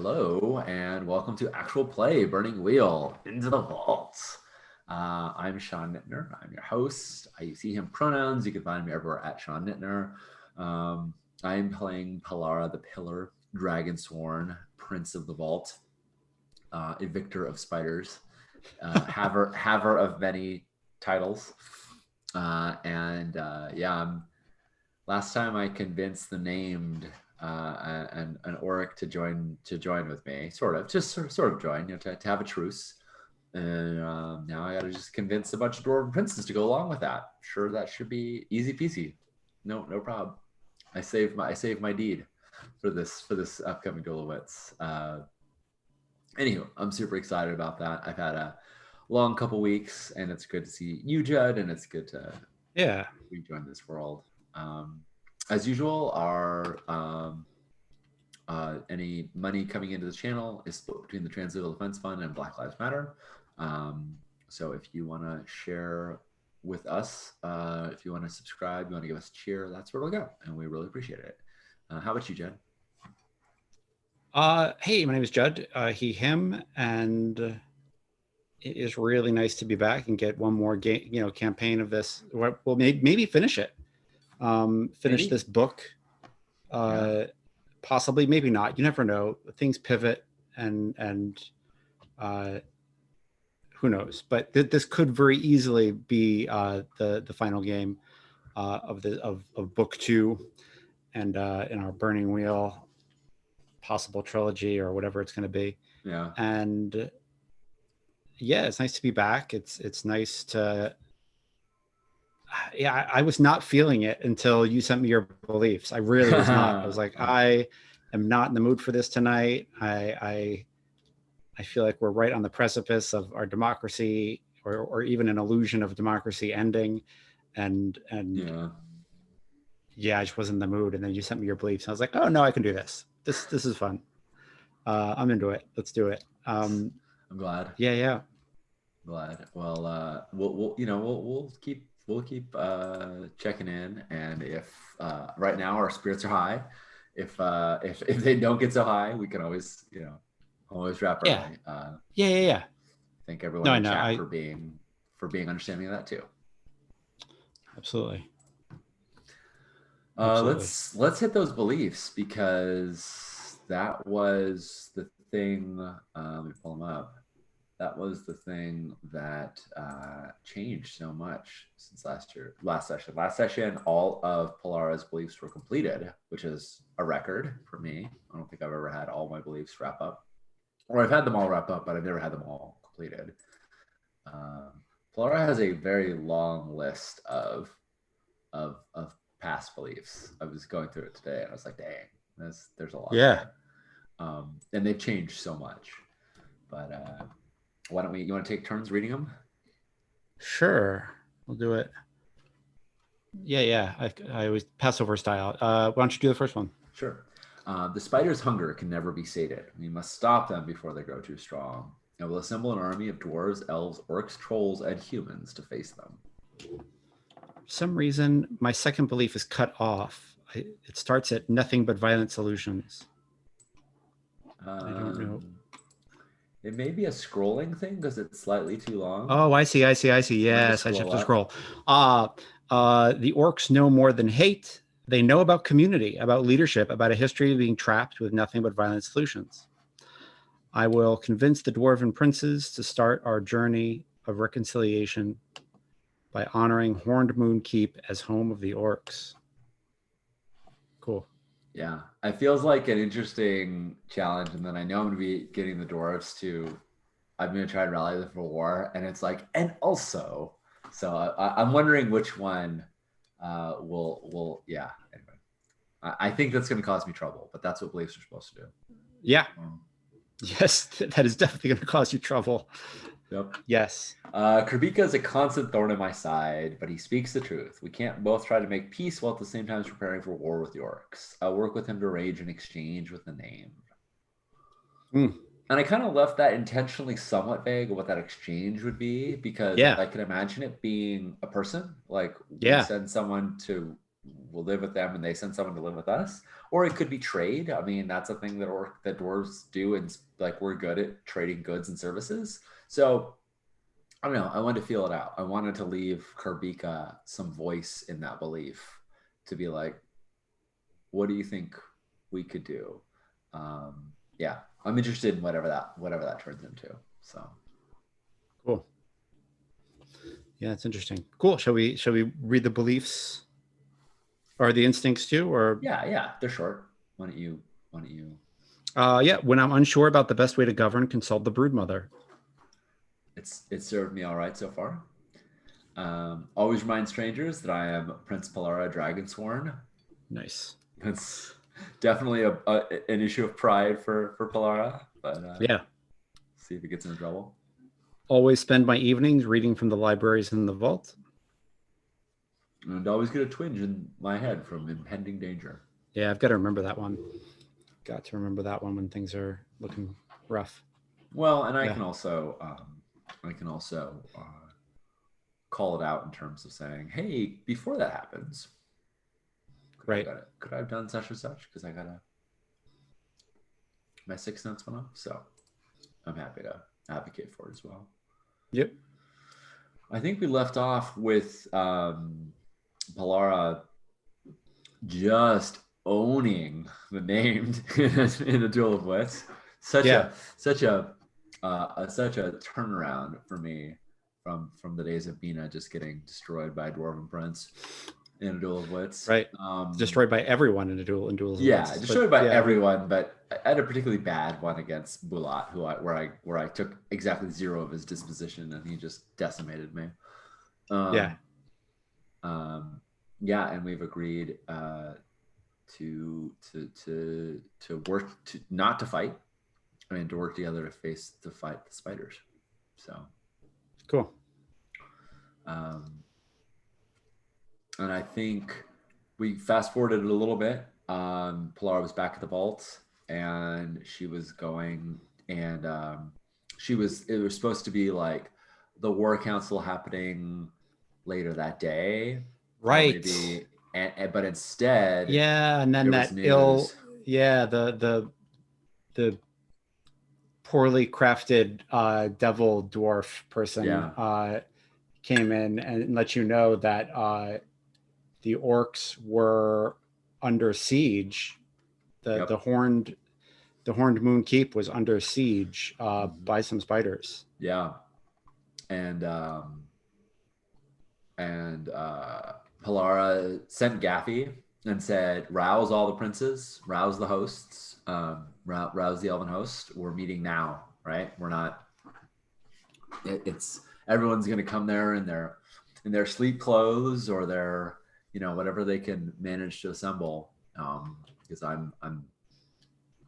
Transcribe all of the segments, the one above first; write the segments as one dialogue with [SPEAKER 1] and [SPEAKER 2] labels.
[SPEAKER 1] Hello, and welcome to Actual Play Burning Wheel Into the Vault. I'm Sean Nittner. I'm your host. I use he, him pronouns. You can find me everywhere at Sean Nittner. I'm playing Pelara the Pillar, Dragonsworn, Prince of the Vault, Evictor of Spiders, haver of many titles. Last time I convinced the named an Auric to join with me, sort of join, to have a truce. And now I got to just convince a bunch of dwarven princes to go along with that. Sure, that should be easy peasy. No problem. I saved my deed for this upcoming Duel of Wits. Anywho, I'm super excited about that. I've had a long couple weeks, and it's good to see you, Judd, and it's good to rejoin this world. As usual, our any money coming into the channel is split between the Translegal Defense Fund and Black Lives Matter. So if you want to share with us, if you want to subscribe, you want to give us a cheer, that's where it'll go, and we really appreciate it. How about you, Judd?
[SPEAKER 2] Hey, my name is Judd, he, him, and it is really nice to be back and get one more game, campaign of this. Well, maybe finish it. Finish this book. Possibly, maybe not. You never know. Things pivot, and who knows? But this could very easily be the final game of book 2, and in our Burning Wheel possible trilogy or whatever it's going to be.
[SPEAKER 1] Yeah.
[SPEAKER 2] And yeah, it's nice to be back. It's nice to. Yeah, I was not feeling it until you sent me your beliefs. I really was not. I was like, I am not in the mood for this tonight. I feel like we're right on the precipice of our democracy, or even an illusion of democracy ending. And yeah, I just wasn't in the mood. And then you sent me your beliefs. And I was like, oh no, I can do this. This is fun. I'm into it. Let's do it.
[SPEAKER 1] I'm glad.
[SPEAKER 2] Yeah.
[SPEAKER 1] Glad. Well, we'll keep checking in, and if right now our spirits are high, if they don't get so high, we can always wrap early.
[SPEAKER 2] Yeah.
[SPEAKER 1] Thank everyone in chat for being understanding of that too.
[SPEAKER 2] Absolutely.
[SPEAKER 1] Let's hit those beliefs, because that was the thing. Let me pull them up. That was the thing that changed so much since last session. Last session, all of Pelara's beliefs were completed, which is a record for me. I don't think I've ever had all my beliefs wrap up. Or I've had them all wrap up, but I've never had them all completed. Pelara has a very long list of past beliefs. I was going through it today, and I was like, dang, there's a lot.
[SPEAKER 2] Yeah.
[SPEAKER 1] And they've changed so much. But why don't you want to take turns reading them?
[SPEAKER 2] Sure, we'll do it. Yeah. I always Passover style. Why don't you do the first one?
[SPEAKER 1] Sure. The spider's hunger can never be sated. We must stop them before they grow too strong. And we'll assemble an army of dwarves, elves, orcs, trolls, and humans to face them.
[SPEAKER 2] For some reason, my second belief is cut off. It starts at nothing but violent solutions. I don't know.
[SPEAKER 1] It may be a scrolling thing because it's slightly too long.
[SPEAKER 2] Oh, I see. Yes, I should have to scroll. The orcs know more than hate. They know about community, about leadership, about a history of being trapped with nothing but violent solutions. I will convince the dwarven princes to start our journey of reconciliation by honoring Horned Moon Keep as home of the orcs. Cool.
[SPEAKER 1] Yeah, it feels like an interesting challenge, and then I know I'm going to be getting the dwarves to. I'm going to try to rally them for war, and it's like, and also, so I'm wondering which one will. Yeah. Anyway, I think that's going to cause me trouble, but that's what beliefs are supposed to do.
[SPEAKER 2] Yeah. Yes, that is definitely going to cause you trouble.
[SPEAKER 1] Yep.
[SPEAKER 2] Yes.
[SPEAKER 1] Krabika is a constant thorn in my side, but he speaks the truth. We can't both try to make peace while at the same time preparing for war with the orcs. I'll work with him to arrange an exchange with the name. And I kind of left that intentionally somewhat vague of what that exchange would be, because I can imagine it being a person. Like, we send someone to we'll live with them and they send someone to live with us. Or it could be trade. I mean, that's a thing that dwarves do, and like we're good at trading goods and services. So I don't know. I wanted to feel it out. I wanted to leave Karbika some voice in that belief, to be like, what do you think we could do? Yeah, I'm interested in whatever that turns into. So
[SPEAKER 2] cool. Yeah, it's interesting. Cool. Shall we read the beliefs or the instincts too? Or
[SPEAKER 1] yeah, they're short. Why don't you?
[SPEAKER 2] Yeah, when I'm unsure about the best way to govern, consult the broodmother.
[SPEAKER 1] It served me all right so far. Always remind strangers that I am Prince Palara Dragonsworn.
[SPEAKER 2] Nice.
[SPEAKER 1] That's definitely an issue of pride for Palara, but
[SPEAKER 2] yeah.
[SPEAKER 1] See if he gets into trouble.
[SPEAKER 2] Always spend my evenings reading from the libraries in the vault.
[SPEAKER 1] And always get a twinge in my head from impending danger.
[SPEAKER 2] Yeah, I've got to remember that one. Got to remember that one when things are looking rough.
[SPEAKER 1] Well, and I can also call it out in terms of saying, hey, before that happens, could I have done such and such? Because my 6 notes went off. So I'm happy to advocate for it as well.
[SPEAKER 2] Yep.
[SPEAKER 1] I think we left off with Palara just owning the named in a duel of wits. Such a turnaround for me from the days of Bina just getting destroyed by a Dwarven Prince in a duel of wits.
[SPEAKER 2] Right. Destroyed by everyone in duels of wits.
[SPEAKER 1] Yeah, destroyed by everyone, but I had a particularly bad one against Bulat, where I took exactly 0 of his disposition and he just decimated me. Yeah, and we've agreed to work not to fight, and to work together to fight the spiders. So
[SPEAKER 2] cool.
[SPEAKER 1] And I think we fast forwarded it a little bit. Palara was back at the vault, and she was going, and it was supposed to be like the war council happening later that day,
[SPEAKER 2] right?
[SPEAKER 1] Maybe, but instead,
[SPEAKER 2] and then that news. The poorly crafted devil dwarf person came in and let you know that the orcs were under siege. The horned Moon Keep was under siege by some spiders.
[SPEAKER 1] Yeah, and Palara sent Gaffy and said, "Rouse all the princes, rouse the hosts, rouse the elven host. We're meeting now, right? We're not. It's everyone's going to come there in their sleep clothes or their whatever they can manage to assemble. Because I'm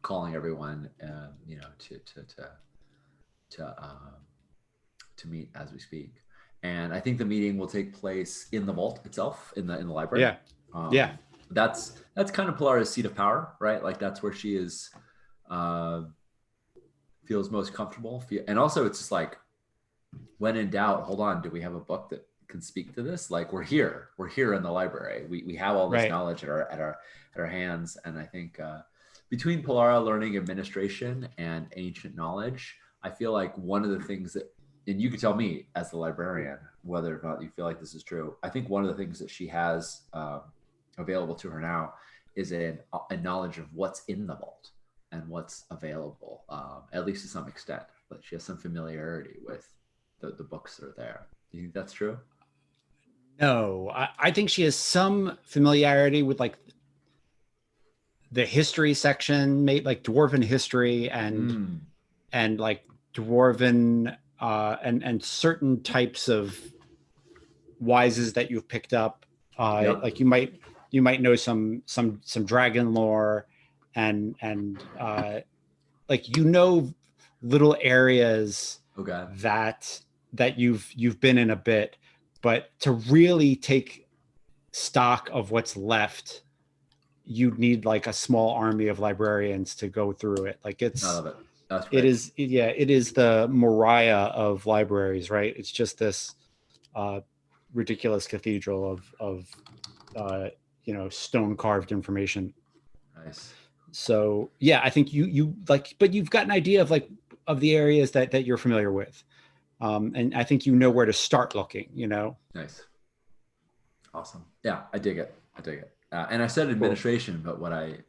[SPEAKER 1] calling everyone, to meet as we speak." And I think the meeting will take place in the vault itself, in the library.
[SPEAKER 2] Yeah.
[SPEAKER 1] That's kind of Palara's seat of power, right? Like that's where she is, feels most comfortable. And also, it's just like, when in doubt, hold on. Do we have a book that can speak to this? Like we're here in the library. We have all this knowledge at our hands. And I think between Palara learning administration and ancient knowledge, I feel like one of the things that, and you could tell me as the librarian whether or not you feel like this is true. I think one of the things that she has available to her now is a knowledge of what's in the vault and what's available, at least to some extent. But she has some familiarity with the books that are there. Do you think that's true?
[SPEAKER 2] No, I think she has some familiarity with like the history section, like Dwarven history and like Dwarven and certain types of wises that you've picked up. Like you might know some dragon lore and like little areas that you've been in a bit, but to really take stock of what's left, you'd need like a small army of librarians to go through it. Like I love it. That's great. It is the Moriah of libraries, right? It's just this ridiculous cathedral of stone carved information.
[SPEAKER 1] Nice.
[SPEAKER 2] So yeah, I think you like, but you've got an idea of of the areas that you're familiar with. And I think where to start looking,
[SPEAKER 1] Nice. Awesome. Yeah, I dig it. I dig it. And I said administration, but what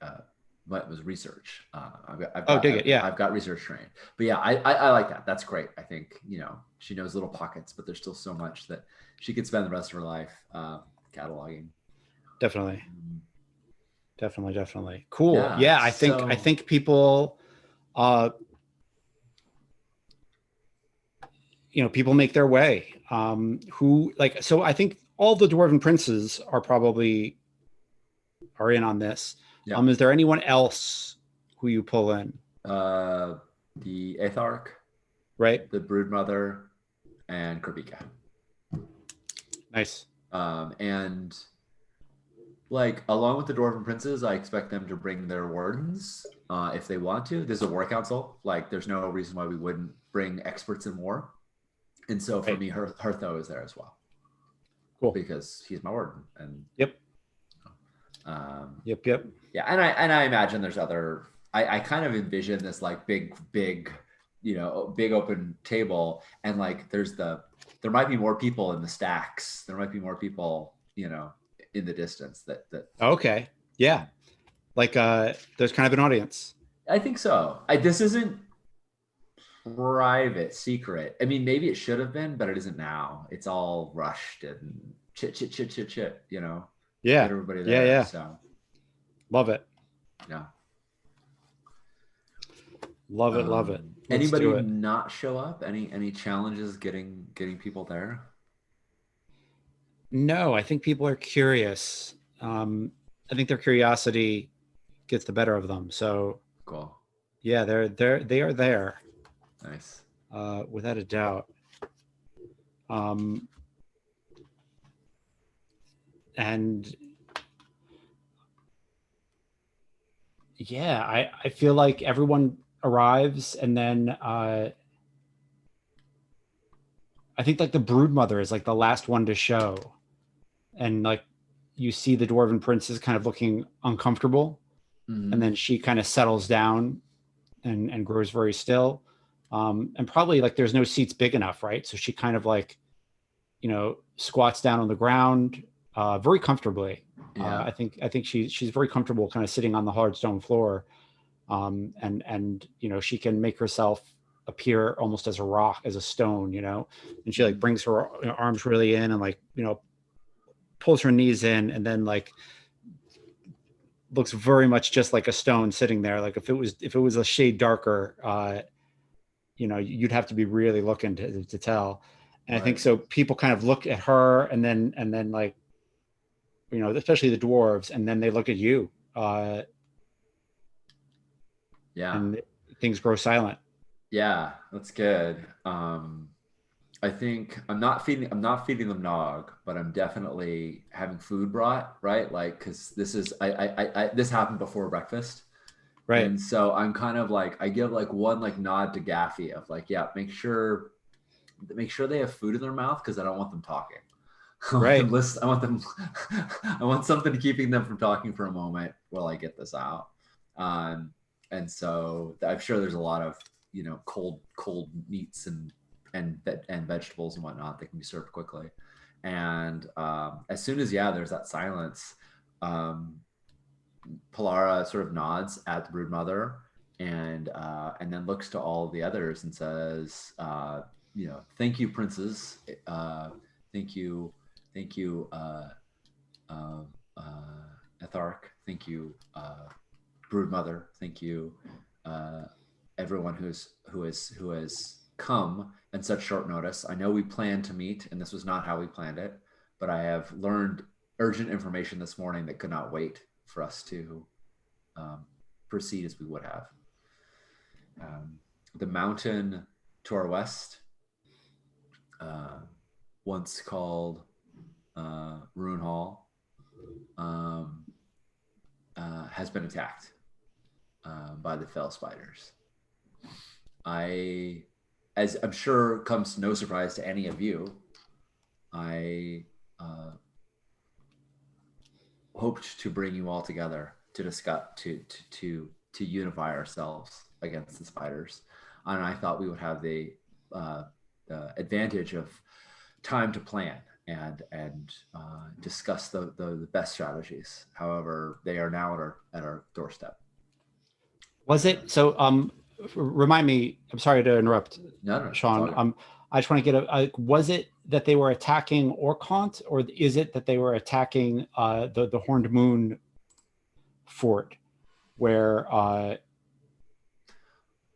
[SPEAKER 1] was research. I've got research trained, but yeah, I like that. That's great. I think, she knows little pockets, but there's still so much that she could spend the rest of her life cataloging.
[SPEAKER 2] Definitely. Definitely. Cool. Yeah. I think people, people make their way, so I think all the Dwarven princes are in on this. Yeah. Is there anyone else who you pull in?
[SPEAKER 1] The Aetharch,
[SPEAKER 2] right?
[SPEAKER 1] The Broodmother, and Krabika.
[SPEAKER 2] Nice.
[SPEAKER 1] And along with the Dwarven princes, I expect them to bring their wardens if they want to. There's a war council. There's no reason why we wouldn't bring experts in war. And so for me, Hertho is there as well.
[SPEAKER 2] Cool.
[SPEAKER 1] Because he's my warden. And
[SPEAKER 2] yep. Yep.
[SPEAKER 1] Yeah, and I imagine there's other. I kind of envision this big, open table, and there might be more people in the stacks. There might be more people, in the distance that.
[SPEAKER 2] Okay. Yeah. There's kind of an audience.
[SPEAKER 1] I think so. This isn't private, secret. I mean, maybe it should have been, but it isn't now. It's all rushed and chit,
[SPEAKER 2] Yeah.
[SPEAKER 1] Get everybody there.
[SPEAKER 2] Yeah.
[SPEAKER 1] So.
[SPEAKER 2] Love it.
[SPEAKER 1] Yeah.
[SPEAKER 2] Love it. Let's
[SPEAKER 1] anybody not show up? Any challenges getting people there?
[SPEAKER 2] No, I think people are curious. I think their curiosity gets the better of them. So
[SPEAKER 1] cool.
[SPEAKER 2] Yeah, they are there.
[SPEAKER 1] Nice.
[SPEAKER 2] Without a doubt. And yeah, I feel like everyone arrives, and then I think the Broodmother is the last one to show, and you see the Dwarven princess kind of looking uncomfortable, and then she kind of settles down and grows very still, and probably there's no seats big enough, right? So she kind of squats down on the ground very comfortably. Yeah. I think she's very comfortable kind of sitting on the hard stone floor, and she can make herself appear almost as a rock, as a stone, and she brings her arms really in and pulls her knees in, and then looks very much just like a stone sitting there. If it was a shade darker, you'd have to be really looking to tell. And right. I think so people kind of look at her and then especially the dwarves, and then they look at you. Yeah. And things grow silent.
[SPEAKER 1] Yeah, that's good. I think I'm not feeding them nog, but I'm definitely having food brought, right? Cause this is, this happened before breakfast.
[SPEAKER 2] Right.
[SPEAKER 1] And so I'm kind of I give one nod to Gaffy of yeah, make sure they have food in their mouth, cause I don't want them talking.
[SPEAKER 2] Right.
[SPEAKER 1] I want something keeping them from talking for a moment while I get this out. And so I'm sure there's a lot of, cold meats and vegetables and whatnot that can be served quickly. And as soon as there's that silence, Polara sort of nods at the Broodmother and then looks to all the others and says, thank you, princes. Thank you, Aetharch. Thank you, Broodmother. Thank you, everyone who has come in such short notice. I know we planned to meet, and this was not how we planned it, but I have learned urgent information this morning that could not wait for us to proceed as we would have. The mountain to our west, once called Rune Hall, has been attacked by the fell spiders. As I'm sure comes no surprise to any of you, I hoped to bring you all together to discuss to unify ourselves against the spiders, and I thought we would have the advantage of time to plan and discuss the best strategies. However, they are now at our doorstep.
[SPEAKER 2] Was it so? Remind me. I'm sorry to interrupt,
[SPEAKER 1] No,
[SPEAKER 2] Sean. I just want to get was it that they were attacking Orkant, or is it that they were attacking the Horned Moon fort, where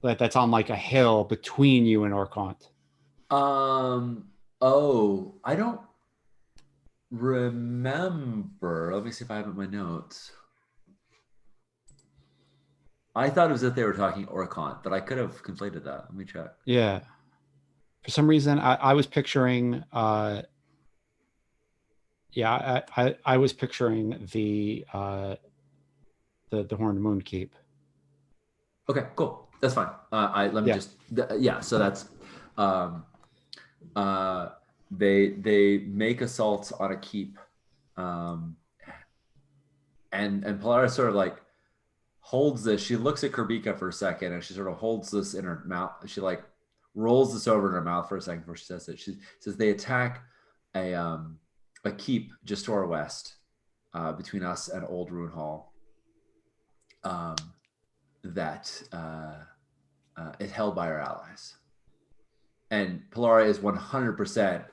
[SPEAKER 2] that's on like a hill between you and Orkant?
[SPEAKER 1] Oh, I don't remember. Let me see if I have it in my notes. I thought it was that they were talking Orkant, but I could have conflated that. Let me check.
[SPEAKER 2] Yeah. For some reason, I was picturing, I was picturing the Horned Moon Keep.
[SPEAKER 1] Okay, cool. That's fine. So that's, they make assaults on a keep, and Polaris sort of like holds this. She looks at Kurbika for a second, and she sort of holds this in her mouth. She like rolls this over in her mouth for a second before she says it. She says they attack a keep just to our west, between us and Old Rune Hall. That is held by our allies, and Polara is 100%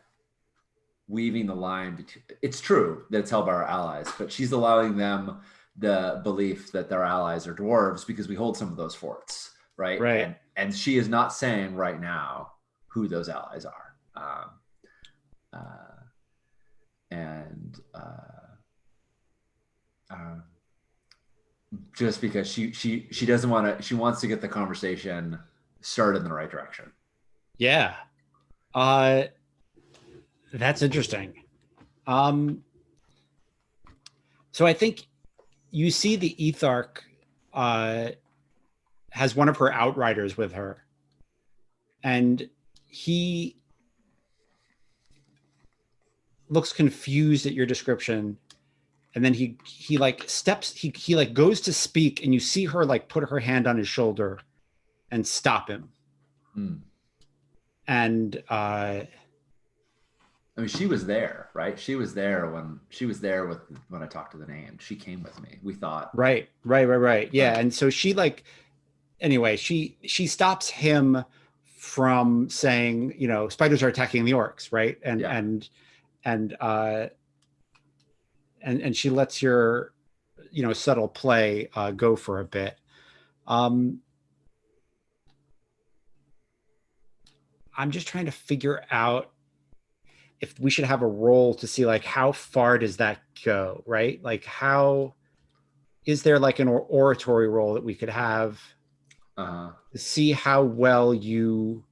[SPEAKER 1] weaving the line between. It's true that it's held by our allies, but she's allowing them the belief that their allies are dwarves because we hold some of those forts, right?
[SPEAKER 2] Right.
[SPEAKER 1] And she is not saying right now who those allies are. Just because she doesn't want to, she wants to get the conversation started in the right direction.
[SPEAKER 2] Yeah. That's interesting. So I think you see the Ethark has one of her outriders with her, and he looks confused at your description, and then he like steps, he like goes to speak, and you see her like put her hand on his shoulder and stop him. And I
[SPEAKER 1] mean, she was there, right? She was there when I talked to the name. She came with me. We thought. Right.
[SPEAKER 2] Yeah. And so she like, anyway, she stops him from saying, you know, spiders are attacking the orcs, right? And she lets your, you know, subtle play go for a bit. I'm just trying to figure out if we should have a roll to see like how far does that go, right? Like how is there like an oratory roll that we could have to see how well you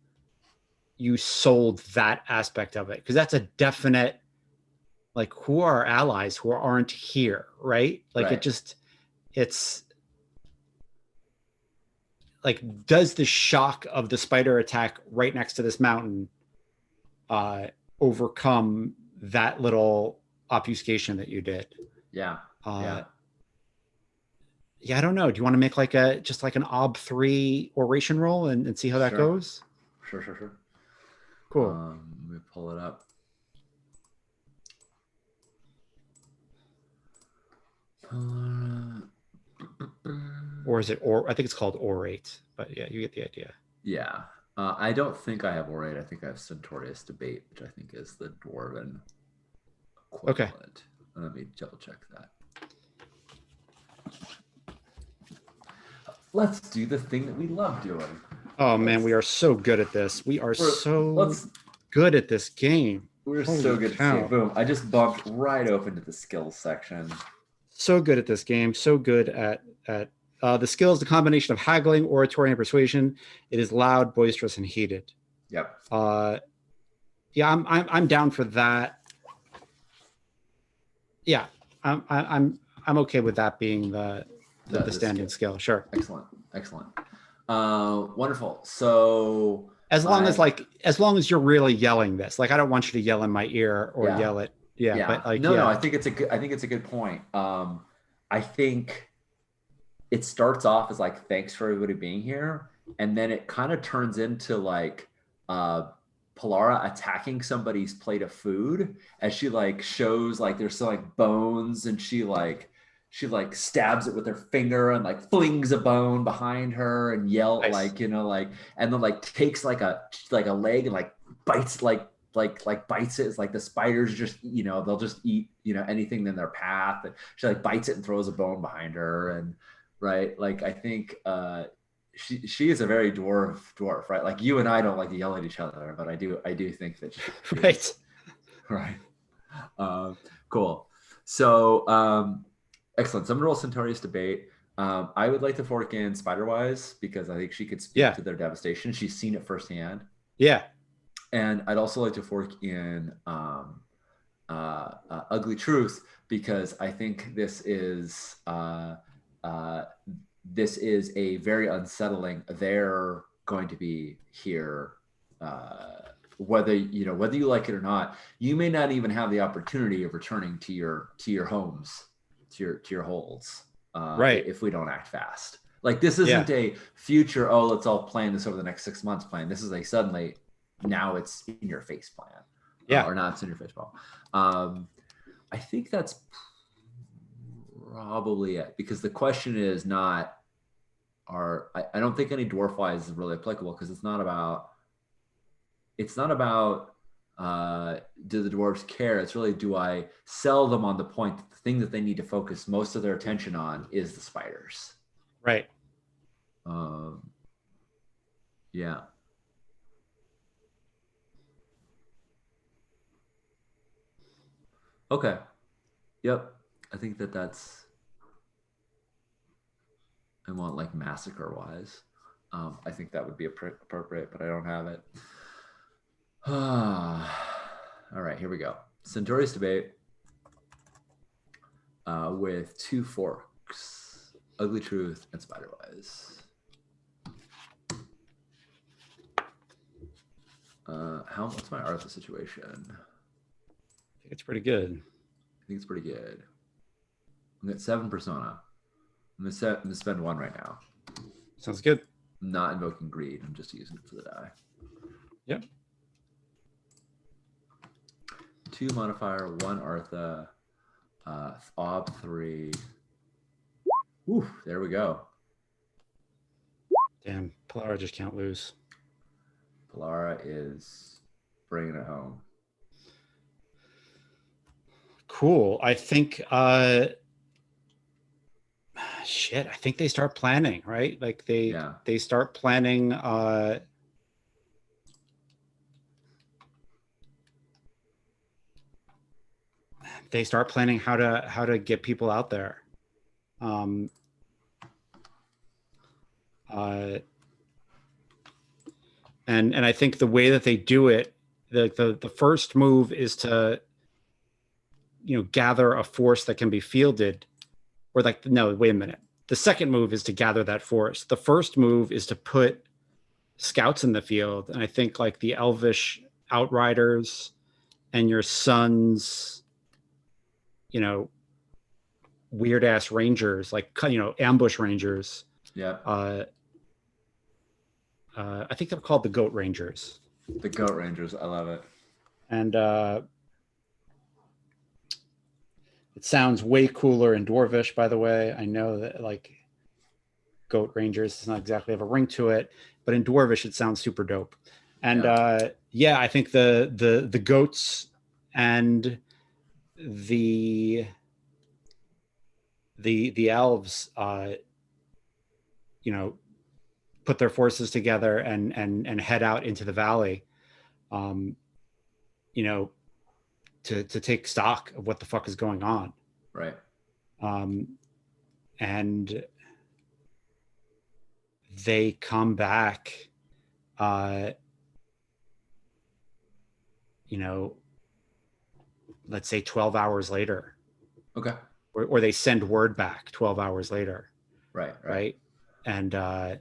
[SPEAKER 2] sold that aspect of it? Because that's a definite, like, who are our allies who aren't here, right? Like it's like, does the shock of the spider attack right next to this mountain overcome that little obfuscation that you did?
[SPEAKER 1] Yeah.
[SPEAKER 2] I don't know. Do you want to make like just like an ob 3 oration roll and see how that goes?
[SPEAKER 1] Sure.
[SPEAKER 2] Cool.
[SPEAKER 1] Let me pull it up.
[SPEAKER 2] Or is it, or I think it's called orate, but yeah, you get the idea.
[SPEAKER 1] Yeah. I don't think I have orate. I think I have Centaurius debate, which I think is the dwarven equivalent.
[SPEAKER 2] Okay.
[SPEAKER 1] Let me double check that. Let's do the thing that we love doing.
[SPEAKER 2] Oh man, we are so good at this. We are so good at this game.
[SPEAKER 1] We're so good at this game. Boom. I just bumped right open to the skills section.
[SPEAKER 2] So good at this game. So good at the skills, the combination of haggling, oratory, and persuasion. It is loud, boisterous, and heated.
[SPEAKER 1] Yep.
[SPEAKER 2] Yeah, I'm down for that. Yeah, I'm okay with that being the standing skill. Sure.
[SPEAKER 1] Excellent. Wonderful. So
[SPEAKER 2] as long as you're really yelling this, like, I don't want you to yell in my ear or yell at Yeah,
[SPEAKER 1] Yeah.
[SPEAKER 2] but like,
[SPEAKER 1] No, no,
[SPEAKER 2] yeah,
[SPEAKER 1] I think it's a good point. I think it starts off as like thanks for everybody being here, and then it kind of turns into like uh Polara attacking somebody's plate of food as she like shows like there's some like bones, and she like stabs it with her finger and like flings a bone behind her and yell
[SPEAKER 2] nice.
[SPEAKER 1] like, like, and then like takes like a leg and like bites like bites it. It's like the spiders just, they'll just eat, anything in their path. And she like bites it and throws a bone behind her. And right, like I think she is a very dwarf, right? Like you and I don't like to yell at each other, but I do think that she
[SPEAKER 2] Right.
[SPEAKER 1] is. Right. Cool. So excellent. So I'm gonna roll Centaurius debate. I would like to fork in Spiderwise because I think she could speak
[SPEAKER 2] Yeah.
[SPEAKER 1] to their devastation. She's seen it firsthand.
[SPEAKER 2] Yeah.
[SPEAKER 1] And I'd also like to fork in Ugly Truth because I think this is a very unsettling. They're going to be here, whether you like it or not. You may not even have the opportunity of returning to your homes, to your holds,
[SPEAKER 2] Right.
[SPEAKER 1] if we don't act fast. Like this
[SPEAKER 2] Yeah.
[SPEAKER 1] isn't a future. Oh, let's all plan this over the next 6 months plan. This is a suddenly now it's in your face plan,
[SPEAKER 2] Yeah.
[SPEAKER 1] or not it's in your face plan. I think that's probably it because the question is not I don't think any dwarf wise is really applicable because it's not about do the dwarves care. It's really, do I sell them on the point that the thing that they need to focus most of their attention on is the spiders.
[SPEAKER 2] Right.
[SPEAKER 1] um, yeah. Okay. Yep. I think that's I want like massacre wise. I think that would be appropriate, but I don't have it. All right, here we go. Centaurus debate with two forks, Ugly Truth and Spiderwise. What's my Artha situation?
[SPEAKER 2] I think it's pretty good.
[SPEAKER 1] I think it's pretty good. I'm at 7 persona. I'm gonna spend one right now.
[SPEAKER 2] Sounds good.
[SPEAKER 1] I'm not invoking greed. I'm just using it for the die.
[SPEAKER 2] Yep.
[SPEAKER 1] 2 modifier, 1 Artha, Ob 3. Ooh, there we go.
[SPEAKER 2] Damn, Polara just can't lose.
[SPEAKER 1] Polara is bringing it home.
[SPEAKER 2] Cool. I think shit, I think they start planning, right? Like they start planning they start planning how to get people out there. And I think the way that they do it, the first move is to gather a force that can be fielded, or like, no, wait a minute. The second move is to gather that force. The first move is to put scouts in the field, and I think like the Elvish Outriders and your son's weird ass rangers, like ambush rangers.
[SPEAKER 1] Yeah.
[SPEAKER 2] I think they're called the Goat Rangers.
[SPEAKER 1] The Goat Rangers. I love it.
[SPEAKER 2] And it sounds way cooler in Dwarvish, by the way. I know that like Goat Rangers does not exactly have a ring to it, but in Dwarvish it sounds super dope. And I think the goats and the elves put their forces together and head out into the valley, to take stock of what the fuck is going on.
[SPEAKER 1] Right.
[SPEAKER 2] And they come back, let's say 12 hours later.
[SPEAKER 1] Okay.
[SPEAKER 2] Or they send word back 12 hours later.
[SPEAKER 1] Right.
[SPEAKER 2] And
[SPEAKER 1] I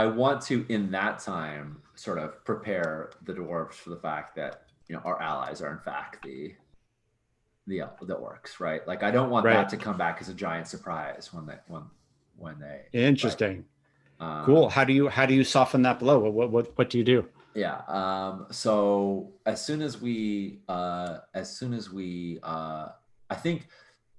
[SPEAKER 1] want to, in that time, sort of prepare the dwarves for the fact that our allies are in fact the orcs, right? Like I don't want
[SPEAKER 2] Right.
[SPEAKER 1] that to come back as a giant surprise when they right.
[SPEAKER 2] Interesting. Cool.
[SPEAKER 1] Um,
[SPEAKER 2] How do you soften that blow? What do you do?
[SPEAKER 1] yeah. So as soon as we, I think,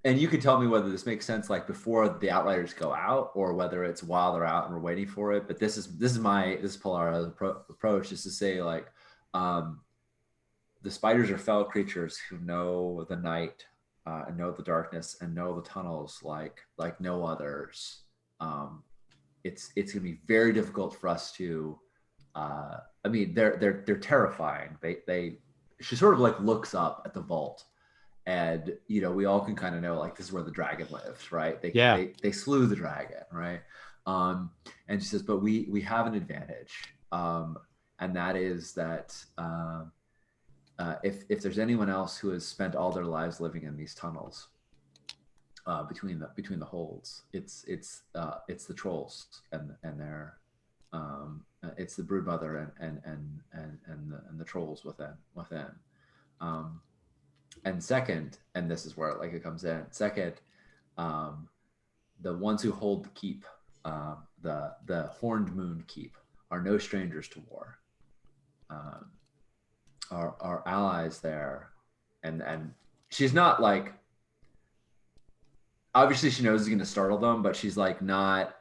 [SPEAKER 1] and you can tell me whether this makes sense, like before the Outriders go out, or whether it's while they're out and we're waiting for it. But this is Polara's approach, is to say like, um, the spiders are fell creatures who know the night, and know the darkness, and know the tunnels like no others. Um, it's going to be very difficult for us to. I mean, they're terrifying. She sort of like looks up at the vault, and we all can kind of know like this is where the dragon lives, right?
[SPEAKER 2] Yeah.
[SPEAKER 1] They slew the dragon, right? And she says, but we have an advantage, and that is that. If there's anyone else who has spent all their lives living in these tunnels, between the holds, it's the trolls and their, it's the broodmother and the trolls within. And second, and this is where like it comes in. Second, the ones who hold the keep, the Horned Moon keep, are no strangers to war. Our allies there, and she's not like, obviously she knows it's going to startle them, but she's like not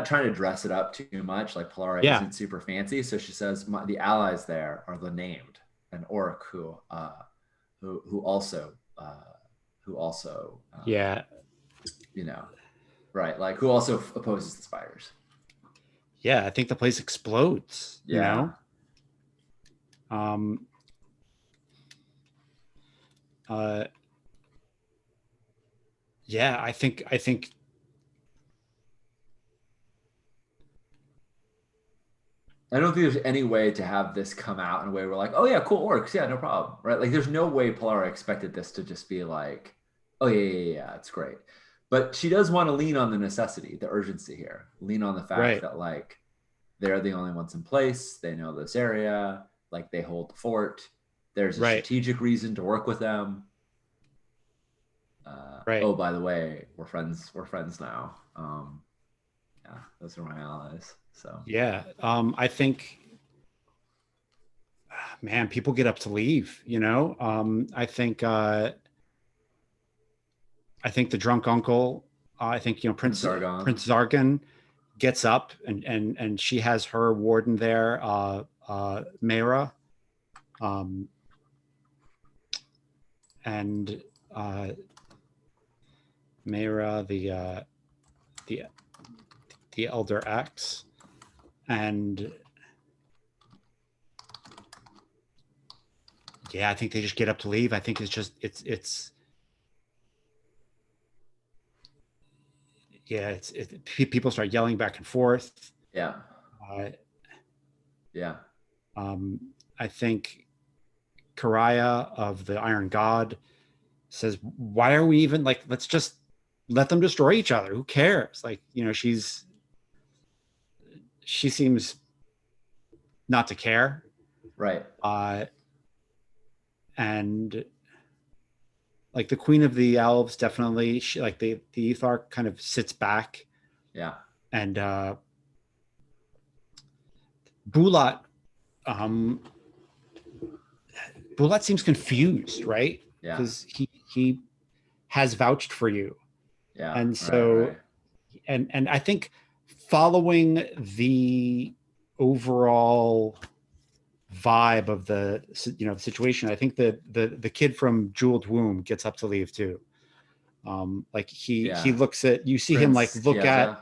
[SPEAKER 1] trying to dress it up too much. Like Polara isn't super fancy, so she says the allies there are the named, an orc who also
[SPEAKER 2] Yeah.
[SPEAKER 1] Right, like who also opposes the spiders.
[SPEAKER 2] Yeah, I think the place explodes.
[SPEAKER 1] Yeah.
[SPEAKER 2] Yeah, I think I
[SPEAKER 1] don't think there's any way to have this come out in a way we're like, oh yeah, cool orcs, yeah, no problem, right? Like there's no way Polara expected this to just be like, oh yeah, it's great. But she does want to lean on the necessity, the urgency here. Lean on the fact that like they're the only ones in place. They know this area. Like they hold the fort. There's a strategic reason to work with them. Oh, by the way, we're friends now. Yeah, those are my allies. So
[SPEAKER 2] yeah, I think, man, people get up to leave. I think the drunk uncle. I think Prince Zargon gets up, and she has her warden there, Mayra, and Mayra, the Elder Axe, and yeah, I think they just get up to leave. I think it's people start yelling back and forth.
[SPEAKER 1] Yeah.
[SPEAKER 2] Yeah. I think Karaya of the Iron God says, why are we even like, let's just let them destroy each other. Who cares? Like, she seems not to care.
[SPEAKER 1] Right.
[SPEAKER 2] And like the Queen of the Elves, definitely, she, like the Ethark kind of sits back.
[SPEAKER 1] Yeah.
[SPEAKER 2] And Bulat seems confused, right?
[SPEAKER 1] Yeah.
[SPEAKER 2] Because he has vouched for you.
[SPEAKER 1] Yeah.
[SPEAKER 2] And so, right. And I think following the overall vibe of the situation, I think that the kid from Jeweled Womb gets up to leave too. Like he looks at, you see Prince him like look Tiaza.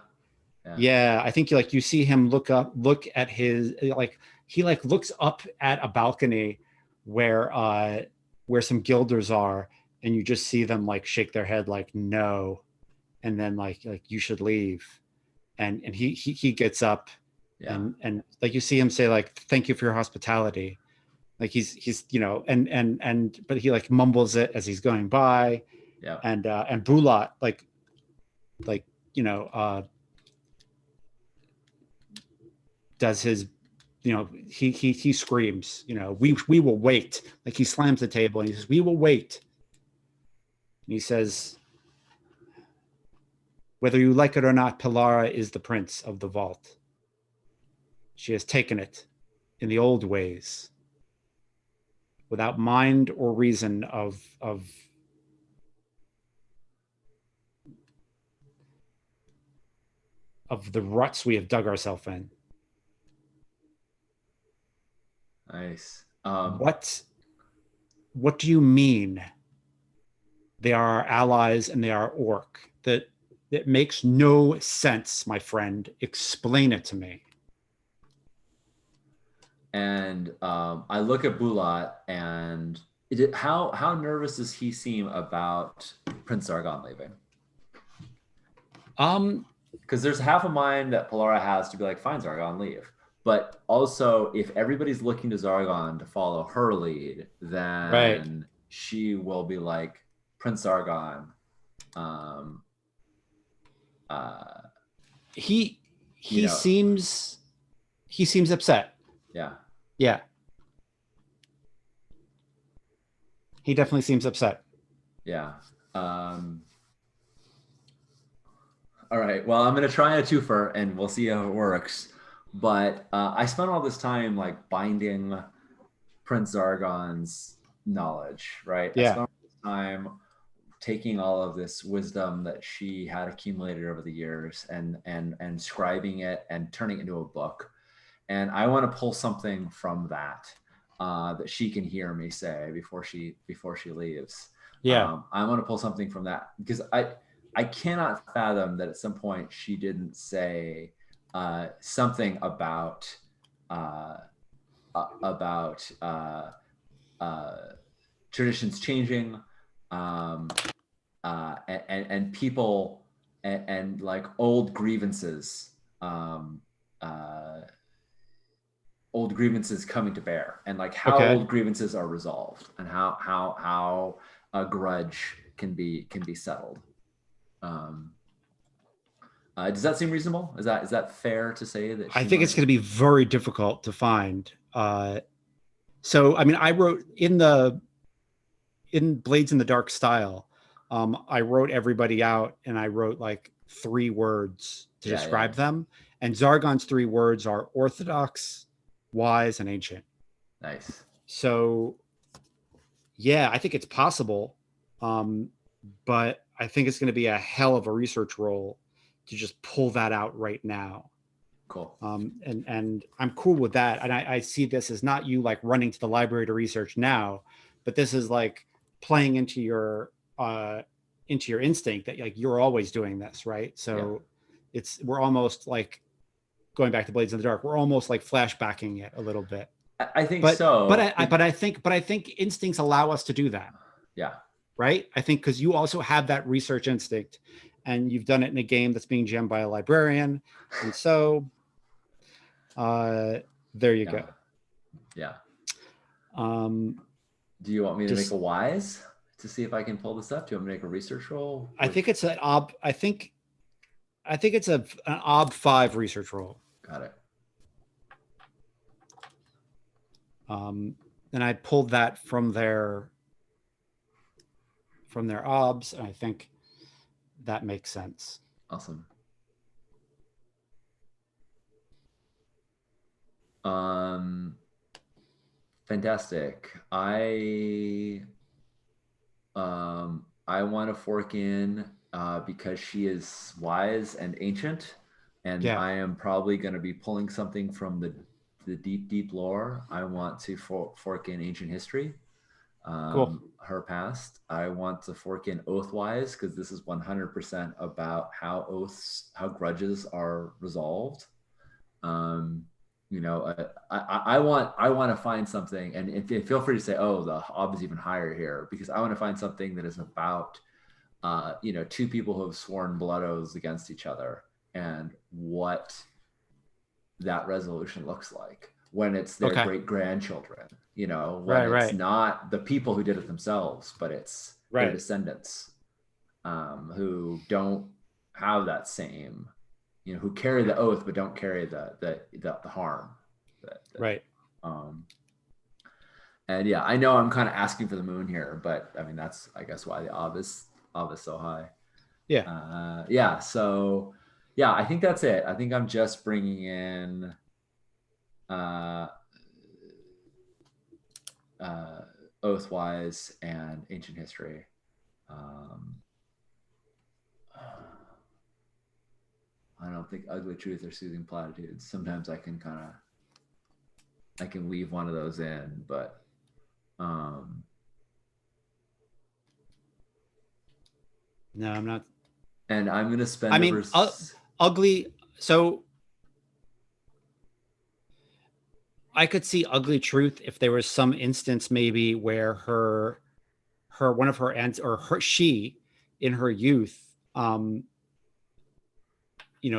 [SPEAKER 2] I think you see him look at his, like he like looks up at a balcony where some guilders are, and you just see them like shake their head like no, and then like you should leave, and he gets up. Yeah. And like you see him say like, thank you for your hospitality. Like he's but he like mumbles it as he's going by.
[SPEAKER 1] Yeah.
[SPEAKER 2] And Bulat like does his, he screams, we will wait. Like he slams the table and he says, we will wait. he says, whether you like it or not, Pelara is the prince of the vault. She has taken it in the old ways, without mind or reason of the ruts we have dug ourselves in.
[SPEAKER 1] Nice.
[SPEAKER 2] What do you mean they are our allies and they are orc? That makes no sense, my friend. Explain it to me.
[SPEAKER 1] And I look at Bulat, and how nervous does he seem about Prince Zargon leaving? Because there's half a mind that Pelara has to be like, fine, Zargon, leave. But also, if everybody's looking to Zargon to follow her lead, then she will be like, Prince Zargon.
[SPEAKER 2] He seems upset.
[SPEAKER 1] Yeah.
[SPEAKER 2] Yeah. He definitely seems upset.
[SPEAKER 1] Yeah. All right. Well, I'm going to try a twofer and we'll see how it works. But I spent all this time like binding Prince Zargon's knowledge, right?
[SPEAKER 2] Yeah.
[SPEAKER 1] I spent all this time taking all of this wisdom that she had accumulated over the years and scribing it and turning it into a book. And I want to pull something from that that she can hear me say before she leaves.
[SPEAKER 2] Yeah.
[SPEAKER 1] I want to pull something from that because I cannot fathom that at some point she didn't say something about traditions changing and people and like old grievances coming to bear, and like how old grievances are resolved and how a grudge can be settled. Does that seem reasonable? Is that fair to say that?
[SPEAKER 2] I think it's going to be very difficult to find. So, I mean, I wrote in Blades in the Dark style, I wrote everybody out and I wrote like 3 words to describe them. And Zargon's 3 words are orthodox, wise, and ancient.
[SPEAKER 1] Nice.
[SPEAKER 2] So, yeah, I think it's possible. But I think it's going to be a hell of a research role to just pull that out right now.
[SPEAKER 1] Cool.
[SPEAKER 2] And I'm cool with that. And I see this as not you like running to the library to research now, but this is like playing into your instinct that like you're always doing this, right? So we're almost like going back to Blades in the Dark. We're almost like flashbacking it a little bit.
[SPEAKER 1] I think so.
[SPEAKER 2] But I think instincts allow us to do that.
[SPEAKER 1] Yeah.
[SPEAKER 2] Right. I think because you also have that research instinct, and you've done it in a game that's being gemmed by a librarian, and so there you go.
[SPEAKER 1] Yeah.
[SPEAKER 2] Do
[SPEAKER 1] you want me to make a wise to see if I can pull this up? Do you want me to make a research roll?
[SPEAKER 2] I think it's an ob. I think it's an ob 5 research roll.
[SPEAKER 1] Got it.
[SPEAKER 2] And I pulled that from their obs, and I think that makes sense.
[SPEAKER 1] Awesome. Fantastic. I want to fork in because she is wise and ancient, and I am probably going to be pulling something from the deep lore. I want to fork in ancient history.
[SPEAKER 2] Cool.
[SPEAKER 1] Her past. I want to fork in Oathwise because this is 100% about how grudges are resolved. I want to find something, and feel free to say, oh, the ob is even higher here, because I want to find something that is about 2 people who have sworn blood oaths against each other and what that resolution looks like when it's their great grandchildren, when it's not the people who did it themselves, but it's their descendants who don't have that same, who carry the oath but don't carry the harm. And I know I'm kind of asking for the moon here, but I mean that's I guess why the ob is Ava so high.
[SPEAKER 2] Yeah.
[SPEAKER 1] Yeah. So yeah, I think that's it. I think I'm just bringing in uh, uh, Oathwise and Ancient History. Um, I don't think Ugly Truth or Soothing Platitudes. Sometimes I can leave one of those in, but um,
[SPEAKER 2] No, I'm not.
[SPEAKER 1] and I'm gonna spend
[SPEAKER 2] I mean, ugly. So I could see Ugly Truth if there was some instance maybe where one of her aunts or she in her youth,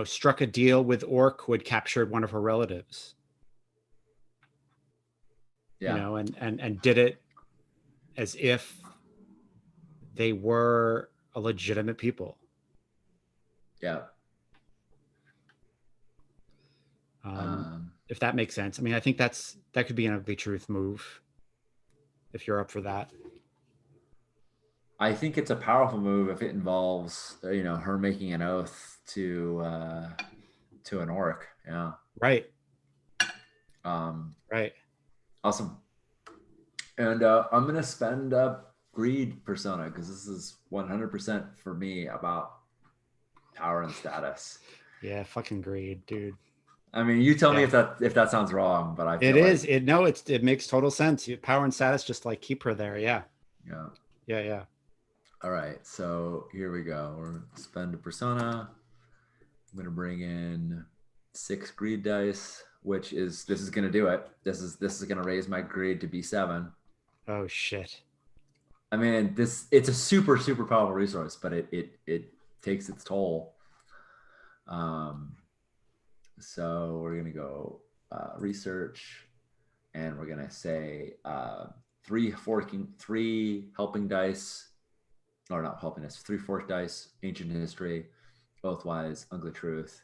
[SPEAKER 2] struck a deal with Orc who had captured one of her relatives.
[SPEAKER 1] yeah,
[SPEAKER 2] And did it as if they were a legitimate people.
[SPEAKER 1] yeah.
[SPEAKER 2] If that makes sense. I mean, I think that could be an Ugly Truth move if you're up for that.
[SPEAKER 1] I think it's a powerful move if it involves, her making an oath to an orc. Yeah.
[SPEAKER 2] Right.
[SPEAKER 1] Right. Awesome. And I'm gonna spend up greed persona because this is 100% for me about power and status.
[SPEAKER 2] Yeah, fucking greed, dude.
[SPEAKER 1] I mean, you tell me if that sounds wrong, but I feel
[SPEAKER 2] it makes total sense. Power and status just like keep her there. Yeah.
[SPEAKER 1] Yeah.
[SPEAKER 2] Yeah.
[SPEAKER 1] All right, so here we go. We're spend a persona. I'm gonna bring in 6 greed dice, this is gonna do it. This is gonna raise my greed to B7.
[SPEAKER 2] Oh shit.
[SPEAKER 1] I mean, it's a super, super powerful resource, but it takes its toll. So we're gonna go research, and we're gonna say 3 helping dice, or not helping dice, 3 fork dice, Ancient History, Oathwise, Ugly Truth,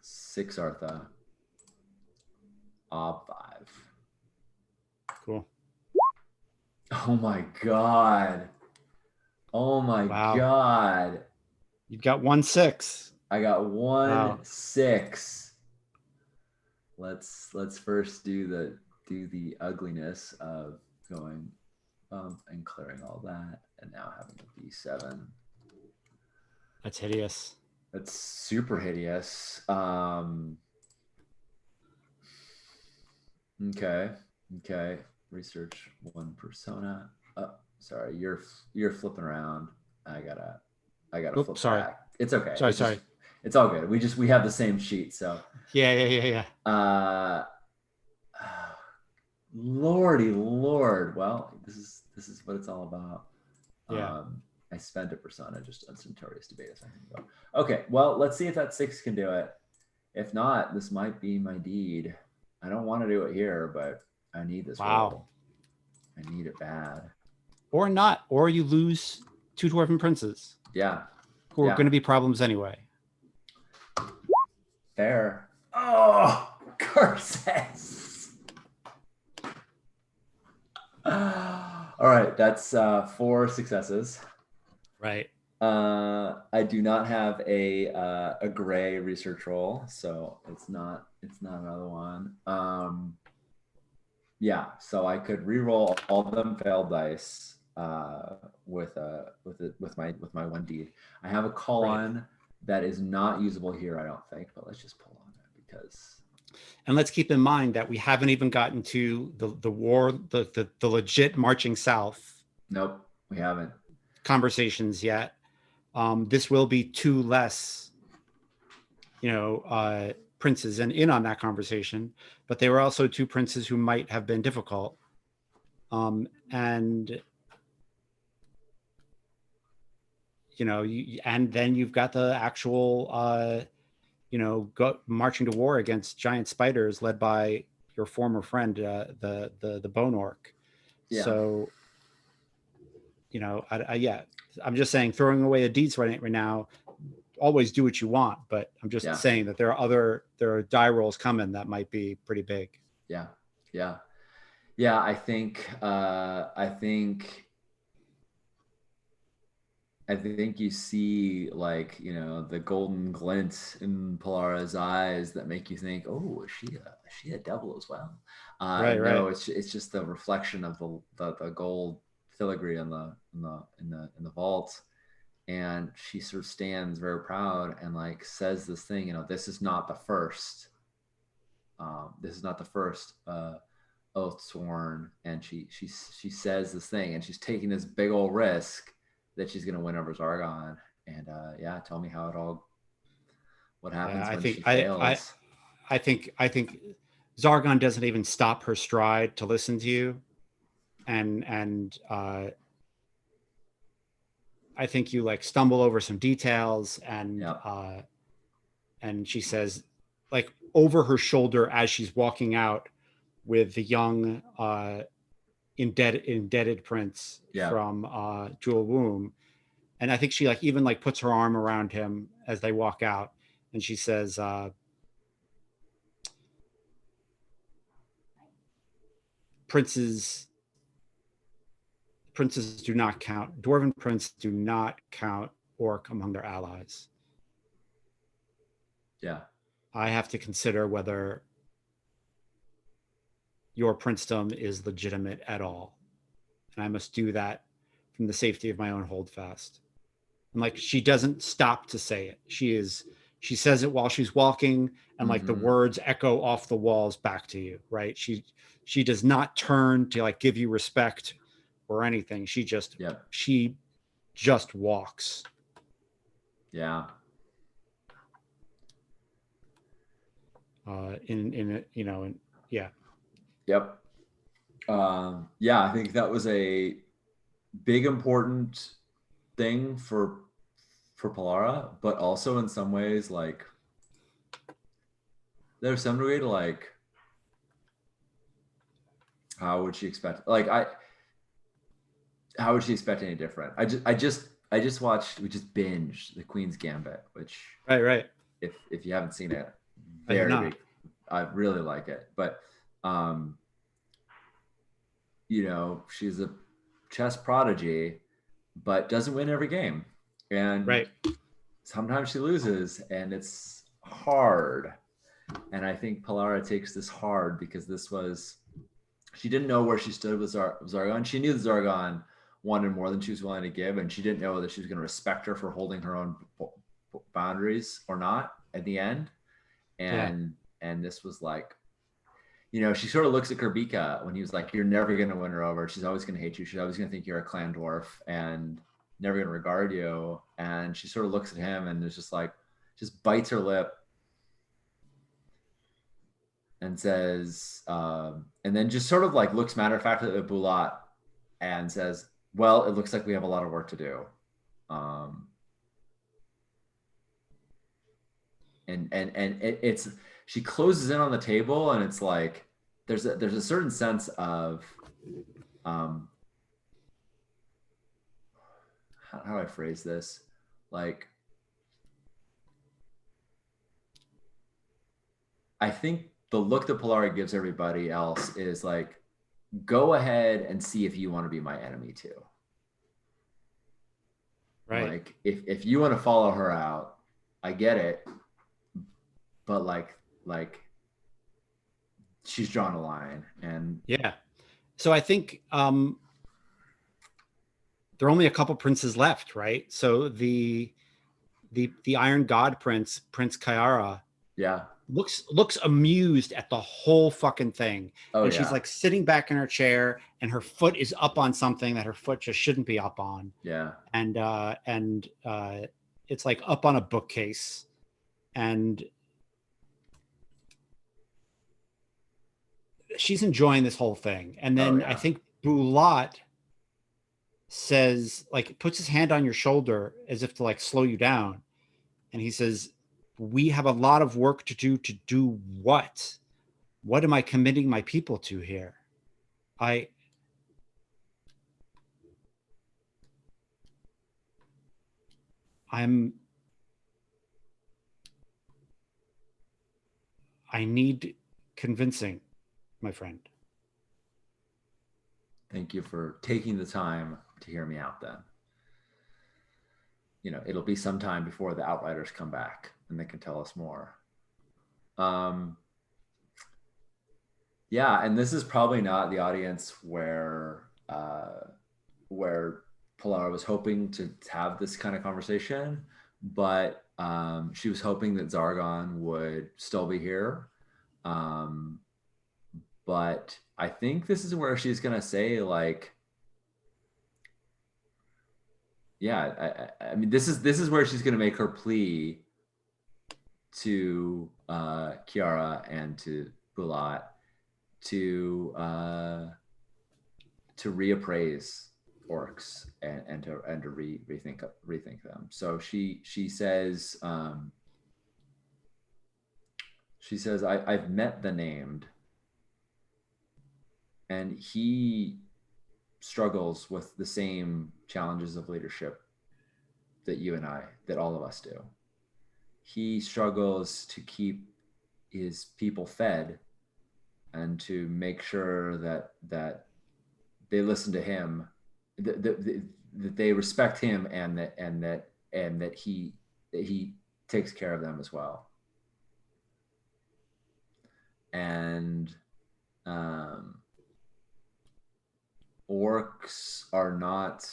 [SPEAKER 1] 6 Artha, Ob 5.
[SPEAKER 2] Cool.
[SPEAKER 1] Oh my god. Oh my god.
[SPEAKER 2] You got 1 6.
[SPEAKER 1] I got 1 6. Let's first do the ugliness of going and clearing all that, and now having a B7.
[SPEAKER 2] That's hideous.
[SPEAKER 1] That's super hideous. Okay. Research 1 persona. Oh, sorry, you're flipping around. I gotta flip back. It's okay.
[SPEAKER 2] Sorry.
[SPEAKER 1] It's all good. We have the same sheet, so
[SPEAKER 2] yeah.
[SPEAKER 1] Lordy Lord. Well, this is what it's all about.
[SPEAKER 2] Yeah.
[SPEAKER 1] I spent a persona just on Centaurius debate a second ago. Okay, well, let's see if that 6 can do it. If not, this might be my deed. I don't want to do it here, but I need this roll. I need it bad.
[SPEAKER 2] Or not. Or you lose 2 Dwarven Princes.
[SPEAKER 1] Yeah.
[SPEAKER 2] Who are going to be problems anyway.
[SPEAKER 1] Fair. Oh, curses. All right, that's 4 successes.
[SPEAKER 2] Right.
[SPEAKER 1] I do not have a gray research roll, so it's not another one. Yeah, so I could re-roll all of them failed dice with my 1 deed. I have a call on that is not usable here, I don't think, but let's just pull on it because.
[SPEAKER 2] And let's keep in mind that we haven't even gotten to the war, the legit marching south.
[SPEAKER 1] Nope, we haven't.
[SPEAKER 2] Conversations yet. This will be 2 less, princes and in on that conversation, but they were also 2 princes who might have been difficult. And then you've got the actual, marching to war against giant spiders led by your former friend, the Bone Orc. Yeah. So, I'm just saying, throwing away a deeds right now, always do what you want, but I'm just saying that there are die rolls coming that might be pretty big.
[SPEAKER 1] Yeah. I think I think you see like, you know, the golden glint in Polara's eyes that make you think, oh, is she a devil as well?
[SPEAKER 2] Right,
[SPEAKER 1] No,
[SPEAKER 2] right.
[SPEAKER 1] it's just the reflection of the gold filigree in the vault. And she sort of stands very proud and like says this thing, you know, this is not the first. This is not the first oath sworn, and she says this thing, and she's taking this big old risk that she's going to win over Zargon. And yeah, tell me how it all, what
[SPEAKER 2] Yeah,
[SPEAKER 1] happens
[SPEAKER 2] I
[SPEAKER 1] when
[SPEAKER 2] think
[SPEAKER 1] she fails.
[SPEAKER 2] I think Zargon doesn't even stop her stride to listen to you, and I think you like stumble over some details,
[SPEAKER 1] Yep.
[SPEAKER 2] and she says, like over her shoulder as she's walking out with the young indebted prince
[SPEAKER 1] Yeah.
[SPEAKER 2] from Jewel Womb, and I think she like even like puts her arm around him as they walk out, and she says, "Princes princes do not count. Dwarven princes do not count orc among their allies.
[SPEAKER 1] Yeah.
[SPEAKER 2] I have to consider whether your princedom is legitimate at all, and I must do that from the safety of my own holdfast." And like she doesn't stop to say it. She says it while she's walking, and like the
[SPEAKER 1] Mm-hmm.
[SPEAKER 2] words echo off the walls back to you, right? She does not turn to like give you respect or anything.
[SPEAKER 1] Yep.
[SPEAKER 2] She just walks.
[SPEAKER 1] Yeah.
[SPEAKER 2] In you know, and yeah.
[SPEAKER 1] Yep. Yeah, I think that was a big important thing for Polara, but also in some ways like there's some way to like, how would she expect, like I how would she expect any different? I just watched, we just binged The Queen's Gambit, which
[SPEAKER 2] Right, right.
[SPEAKER 1] if you haven't seen it,
[SPEAKER 2] I have
[SPEAKER 1] very
[SPEAKER 2] not.
[SPEAKER 1] big. I really like it. But um, you know, she's a chess prodigy, but doesn't win every game. And
[SPEAKER 2] Right.
[SPEAKER 1] sometimes she loses, and it's hard. And I think Polara takes this hard because this was, she didn't know where she stood with Zargon. She knew that Zargon wanted more than she was willing to give, and she didn't know whether she was going to respect her for holding her own boundaries or not at the end.
[SPEAKER 2] Yeah.
[SPEAKER 1] And this was like, you know, she sort of looks at Kerbika when he was like, "You're never going to win her over. She's always going to hate you. She's always going to think you're a clan dwarf and never going to regard you." And she sort of looks at him and is just like, just bites her lip and says, and then just sort of like looks matter of factly at Bulat and says, "Well, it looks like we have a lot of work to do." Um, and it's, she closes in on the table, and it's like there's a certain sense of um, how do I phrase this? Like, I think the look that Polari gives everybody else is like, go ahead and see if you want to be my enemy too.
[SPEAKER 2] Right.
[SPEAKER 1] Like, if you want to follow her out, I get it, but like she's drawn a line, and
[SPEAKER 2] Yeah. So I think there are only a couple princes left, right? So the Iron God Prince, Prince Kyara,
[SPEAKER 1] yeah,
[SPEAKER 2] looks amused at the whole fucking thing,
[SPEAKER 1] oh
[SPEAKER 2] and she's
[SPEAKER 1] yeah,
[SPEAKER 2] like sitting back in her chair, and her foot is up on something that her foot just shouldn't be up on,
[SPEAKER 1] yeah,
[SPEAKER 2] and it's like up on a bookcase, and she's enjoying this whole thing. And
[SPEAKER 1] oh
[SPEAKER 2] then I
[SPEAKER 1] yeah,
[SPEAKER 2] think Bulat says, like, puts his hand on your shoulder as if to like slow you down, and he says, "We have a lot of work to do. To do what? What am I committing my people to here? I I'm I need convincing, my friend."
[SPEAKER 1] thank you for taking the time to hear me out then. it'll be some time before the Outriders come back and they can tell us more. Yeah, and this is probably not the audience where Pollara was hoping to have this kind of conversation, but she was hoping that Zargon would still be here. But I think this is where she's gonna say, like, yeah, I mean, this is where she's gonna make her plea to Kiara and to Bulat to reappraise orcs and to rethink them. So she says I've met the named, and he struggles with the same challenges of leadership that all of us do. He struggles to keep his people fed and to make sure that they listen to him, that they respect him, and that he takes care of them as well. And orcs are not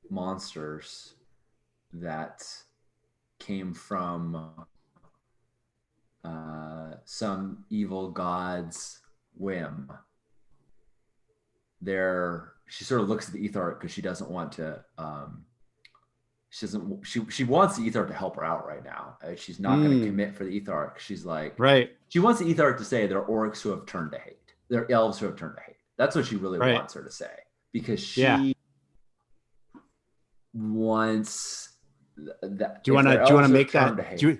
[SPEAKER 1] monsters that came from some evil god's whim. She sort of looks at the Etharch because she doesn't want to. She wants the Etharch to help her out right now. She's not going to commit for the Etharch. She's like,
[SPEAKER 2] right.
[SPEAKER 1] She wants the Etharch to say they're orcs who have turned to hate. They're elves who have turned to hate. That's what she really wants her to say, because she wants that.
[SPEAKER 2] Do you want to make that?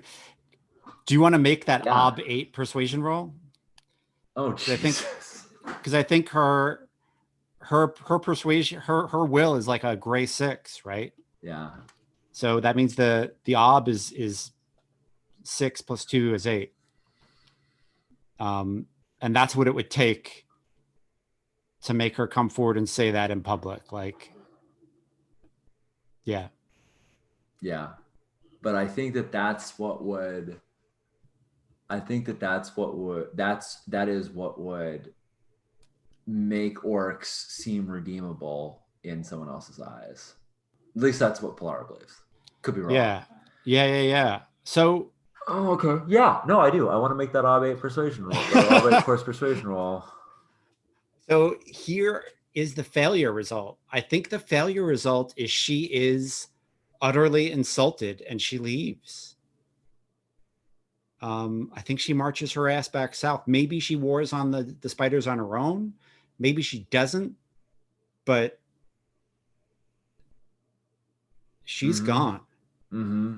[SPEAKER 2] Do you want to make that Ob 8 persuasion roll?
[SPEAKER 1] Oh, Jesus.
[SPEAKER 2] Because I think her persuasion, her will is like a gray 6, right?
[SPEAKER 1] Yeah.
[SPEAKER 2] So that means the Ob is 6 plus 2 is 8. And that's what it would take to make her come forward and say that in public. Like, yeah.
[SPEAKER 1] Yeah. But I think that that is what would make orcs seem redeemable in someone else's eyes. At least that's what Pollara believes. Could be wrong.
[SPEAKER 2] Yeah. So.
[SPEAKER 1] Oh, okay. Yeah. No, I do. I want to make that Ob 8 persuasion roll. Ob 8 course persuasion roll.
[SPEAKER 2] So here is the failure result. I think the failure result is she is utterly insulted and she leaves. I think she marches her ass back south. Maybe she wars on the spiders on her own. Maybe she doesn't, but she's gone.
[SPEAKER 1] Mm-hmm.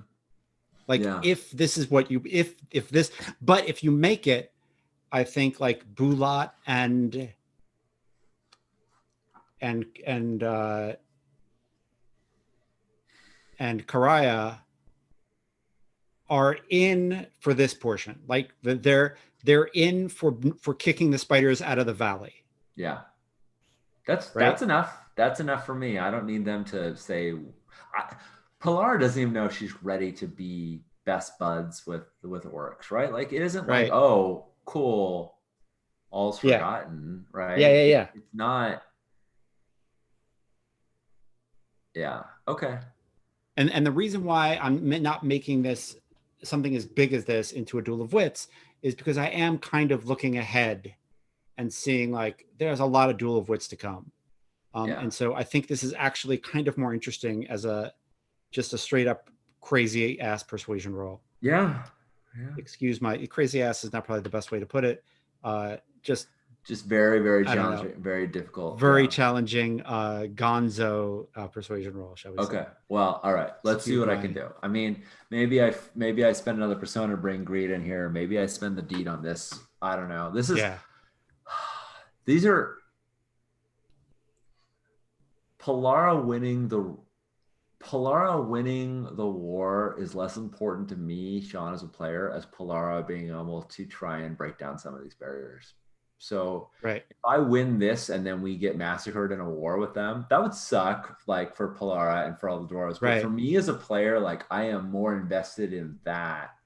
[SPEAKER 2] Like, if this is what if you make it, I think like Bulat and Karaya are in for this portion. Like they're in for kicking the spiders out of the valley.
[SPEAKER 1] Yeah. That's enough. That's enough for me. I don't need them to say. Pollara doesn't even know if she's ready to be best buds with orcs, right? Like, it isn't like, oh, cool, all's forgotten, right?
[SPEAKER 2] Yeah.
[SPEAKER 1] It's not. Yeah. Okay.
[SPEAKER 2] And the reason why I'm not making this something as big as this into a duel of wits is because I am kind of looking ahead and seeing like there's a lot of duel of wits to come. And so I think this is actually kind of more interesting as just a straight up crazy ass persuasion roll.
[SPEAKER 1] Yeah.
[SPEAKER 2] Excuse my crazy ass is not probably the best way to put it. Just
[SPEAKER 1] very, very challenging, very difficult.
[SPEAKER 2] Very challenging gonzo persuasion roll, shall we say.
[SPEAKER 1] Okay. Well, all right. Let's see what I can do. I mean, maybe I spend another persona, bring greed in here. Maybe I spend the deed on this. I don't know. This is these are Pollara winning the war is less important to me, Sean, as a player, as Pollara being able to try and break down some of these barriers. So
[SPEAKER 2] Right.
[SPEAKER 1] if I win this and then we get massacred in a war with them, that would suck, like for Polara and for all the dwarves. But for
[SPEAKER 2] Right.
[SPEAKER 1] me as a player, like I am more invested in that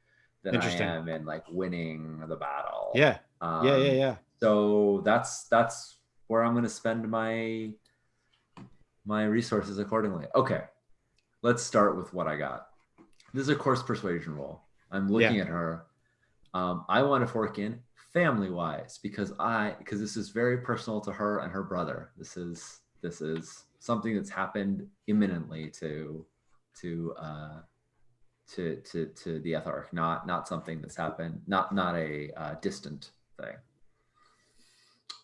[SPEAKER 1] than I
[SPEAKER 2] Interesting.
[SPEAKER 1] am in like winning the battle.
[SPEAKER 2] Yeah. Yeah.
[SPEAKER 1] So that's where I'm going to spend my resources accordingly. Okay, let's start with what I got. This is a course persuasion roll. I'm looking
[SPEAKER 2] Yeah.
[SPEAKER 1] at her. I want to fork in family wise because this is very personal to her and her brother. This is something that's happened imminently to the Etharch, not something that's happened, not a distant thing.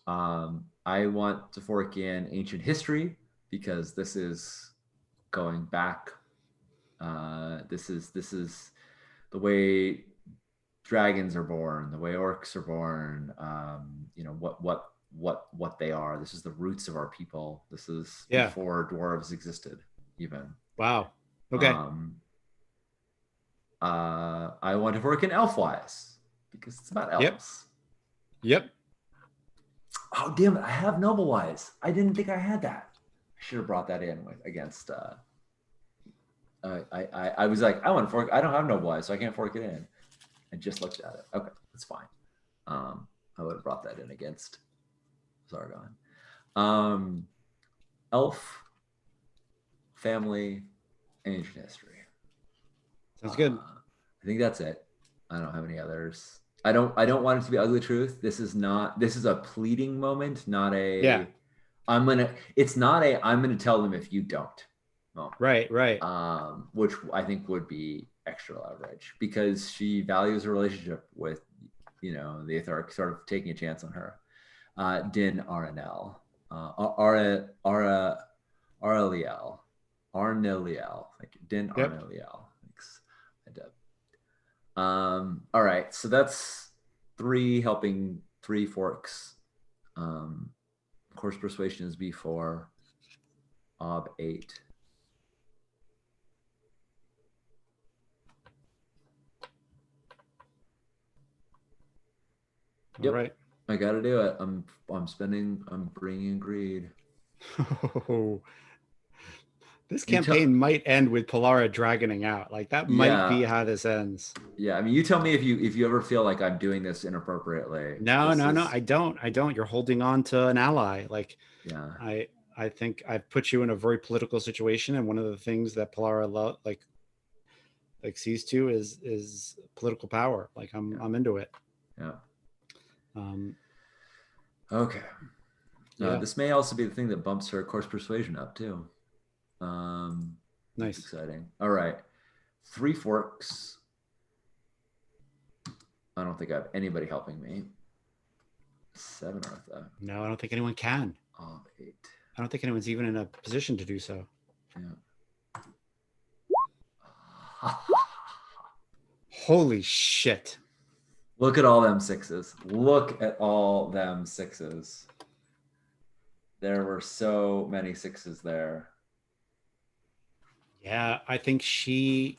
[SPEAKER 1] I want to fork in ancient history because this is going back. This is the way dragons are born, the way orcs are born. What they are. This is the roots of our people. This is
[SPEAKER 2] Yeah.
[SPEAKER 1] before dwarves existed, even.
[SPEAKER 2] Wow. Okay.
[SPEAKER 1] I want to work in Elfwise because it's about elves.
[SPEAKER 2] Yep.
[SPEAKER 1] Oh damn it! I have Noblewise. I didn't think I had that. I should have brought that in against. I was like, I want to fork. I don't have Noblewise, so I can't fork it in. I just looked at it. Okay, that's fine. I would have brought that in against Zargon. Elf, family, ancient history.
[SPEAKER 2] Sounds good.
[SPEAKER 1] I think that's it. I don't have any others. I don't want it to be ugly truth. This is a pleading moment, not a
[SPEAKER 2] Yeah.
[SPEAKER 1] it's not a I'm gonna tell them if you don't moment.
[SPEAKER 2] Right.
[SPEAKER 1] Which I think would be extra leverage because she values a relationship with, the Etharch sort of taking a chance on her. Din Aranel. Areliel. Thank you. Din Arneliel. Thanks. All right, so that's 3 helping 3 forks. Course persuasion is B4. Ob 8.
[SPEAKER 2] Yep. All right.
[SPEAKER 1] I got to do it. I'm bringing in greed.
[SPEAKER 2] This campaign might end with Polara dragoning out. Like that might be how this ends.
[SPEAKER 1] Yeah, I mean, you tell me if you ever feel like I'm doing this inappropriately.
[SPEAKER 2] No, I don't. You're holding on to an ally. Like,
[SPEAKER 1] yeah,
[SPEAKER 2] I think I've put you in a very political situation, and one of the things that Polara sees to is political power. Like I'm into it.
[SPEAKER 1] Yeah.
[SPEAKER 2] Okay.
[SPEAKER 1] This may also be the thing that bumps her course persuasion up too.
[SPEAKER 2] Nice.
[SPEAKER 1] Exciting. All right. 3 forks. I don't think I have anybody helping me. 7 Artha.
[SPEAKER 2] No, I don't think anyone can.
[SPEAKER 1] 8.
[SPEAKER 2] I don't think anyone's even in a position to do so.
[SPEAKER 1] Yeah.
[SPEAKER 2] Holy shit.
[SPEAKER 1] Look at all them 6s. Look at all them 6s. There were so many 6s there.
[SPEAKER 2] Yeah, I think she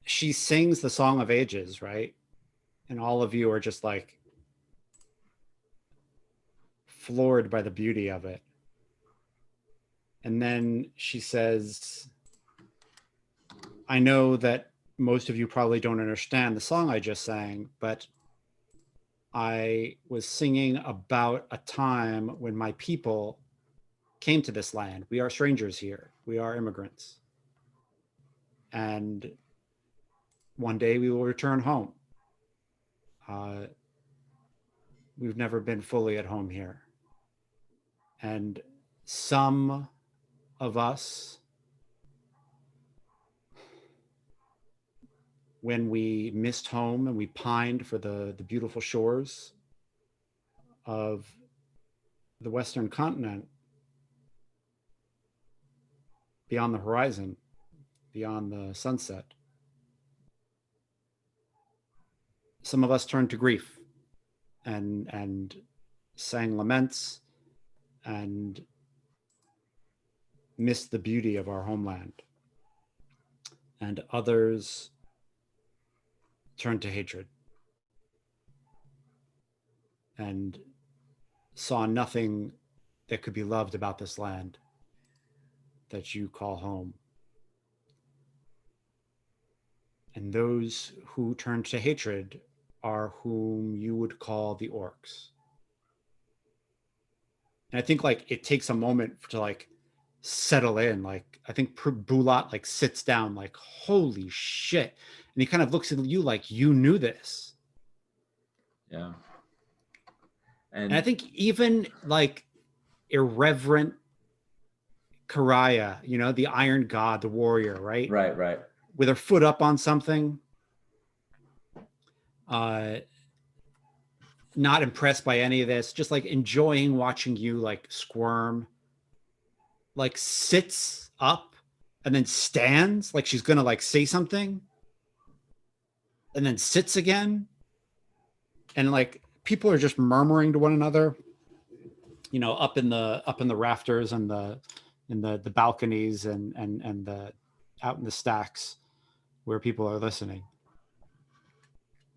[SPEAKER 2] sings the Song of Ages, right? And all of you are just like floored by the beauty of it. And then she says, I know that most of you probably don't understand the song I just sang, but I was singing about a time when my people came to this land. We are strangers here. We are immigrants. And one day we will return home. We've never been fully at home here. And some of us, when we missed home and we pined for the beautiful shores of the Western continent, beyond the horizon, beyond the sunset, some of us turned to grief and sang laments and missed the beauty of our homeland. And others turned to hatred. and saw nothing that could be loved about this land that you call home. And those who turn to hatred are whom you would call the orcs. And I think like it takes a moment to like settle in. Like I think Bulat like sits down like, holy shit. And he kind of looks at you like you knew this.
[SPEAKER 1] Yeah.
[SPEAKER 2] And I think even like irreverent Karaya, you know, the Iron God, the warrior, right?
[SPEAKER 1] Right.
[SPEAKER 2] With her foot up on something, not impressed by any of this, just like enjoying watching you like squirm, like sits up and then stands like she's gonna like say something, and then sits again, and like people are just murmuring to one another, you know, up in the rafters and the balconies and the out in the stacks where people are listening.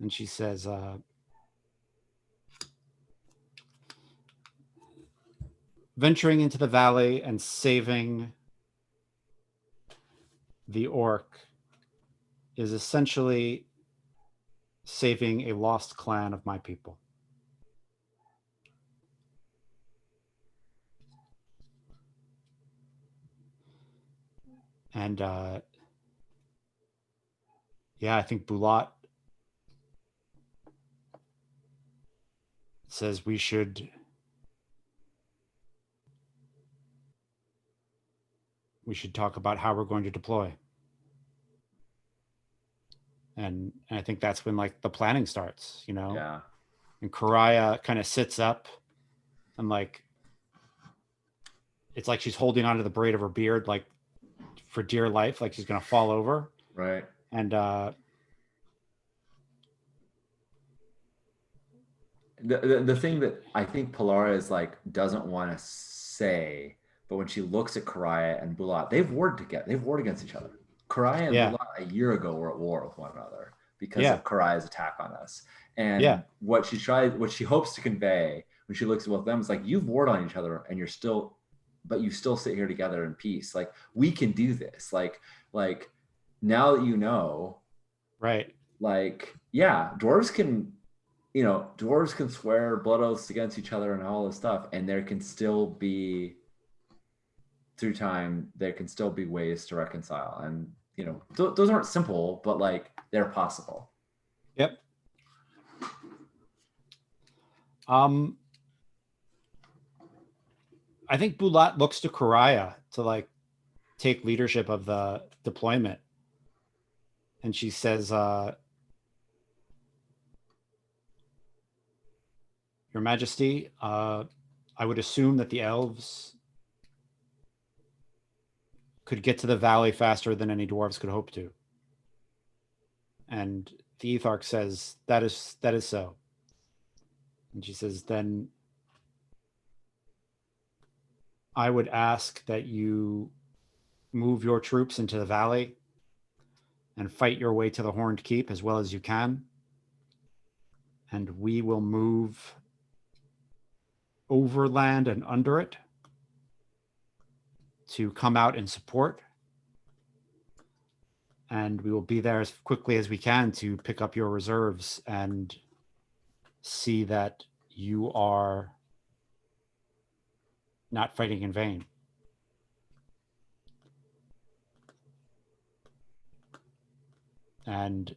[SPEAKER 2] And she says, venturing into the valley and saving the orc is essentially saving a lost clan of my people. And yeah, I think Bulat says we should talk about how we're going to deploy. And I think that's when like the planning starts, you know?
[SPEAKER 1] Yeah.
[SPEAKER 2] And Karaya kind of sits up and like, it's like she's holding onto the braid of her beard, like for dear life, like she's going to fall over.
[SPEAKER 1] Right.
[SPEAKER 2] And
[SPEAKER 1] the thing that I think Polara is like doesn't want to say, but when she looks at Karaya and Bulat, they've warred together. They've warred against each other. Karaya and
[SPEAKER 2] yeah,
[SPEAKER 1] Bulat a year ago were at war with one another because
[SPEAKER 2] yeah,
[SPEAKER 1] of Karaya's attack on us. And
[SPEAKER 2] yeah,
[SPEAKER 1] what she hopes to convey when she looks at both of them is like, you've warred on each other and you're still, but you still sit here together in peace. Like we can do this. Like now that you know,
[SPEAKER 2] right.
[SPEAKER 1] like, yeah, dwarves can, you know, dwarves can swear blood oaths against each other and all this stuff, and there can still be, through time, there can still be ways to reconcile. And, you know, those aren't simple, but like they're possible.
[SPEAKER 2] Yep. I think Bulat looks to Karaya to like take leadership of the deployment. And she says, Your Majesty, I would assume that the elves could get to the valley faster than any dwarves could hope to. And the Etharch says, that is so. And she says, then I would ask that you move your troops into the valley and fight your way to the Horned Keep as well as you can. And we will move overland and under it to come out and support. And we will be there as quickly as we can to pick up your reserves and see that you are not fighting in vain. And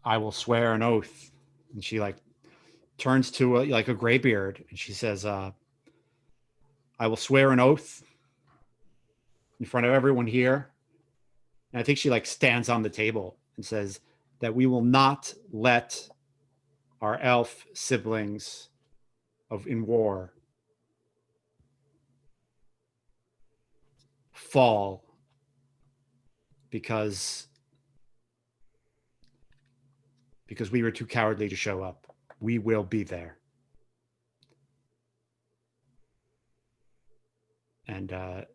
[SPEAKER 2] I will swear an oath. And she like turns to like a graybeard and she says, I will swear an oath in front of everyone here. And I think she like stands on the table and says that we will not let our elf siblings in war fall because we were too cowardly to show up. We will be there. And I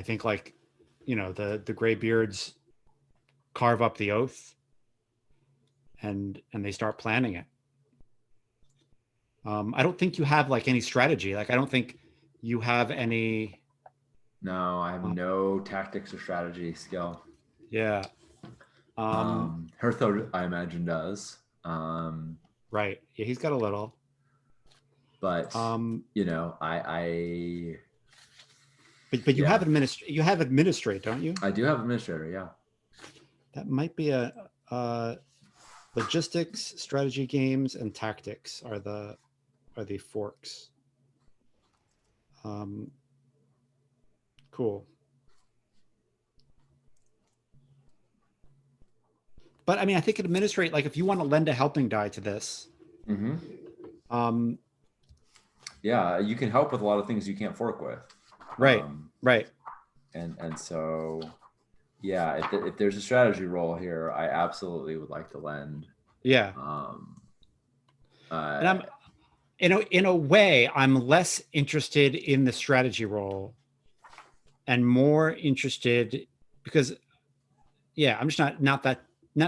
[SPEAKER 2] think like, you know, the Greybeards carve up the oath and they start planning it. I don't think you have like any strategy. Like I don't think you have any.
[SPEAKER 1] No, I have no tactics or strategy skill.
[SPEAKER 2] Yeah.
[SPEAKER 1] Hertho, I imagine, does.
[SPEAKER 2] Right. Yeah, he's got a little.
[SPEAKER 1] But you know,
[SPEAKER 2] but you
[SPEAKER 1] yeah.
[SPEAKER 2] have administrate, don't you?
[SPEAKER 1] I do have administrator. Yeah.
[SPEAKER 2] That might be a logistics, strategy, games, and tactics are the forks. Cool. But I mean, I think administrate, like if you want to lend a helping die to this,
[SPEAKER 1] yeah, you can help with a lot of things you can't fork with.
[SPEAKER 2] Right. Right.
[SPEAKER 1] And so, yeah, if there's a strategy role here, I absolutely would like to lend.
[SPEAKER 2] Yeah. And I'm, in a way, I'm less interested in the strategy role and more interested because, yeah, I'm just not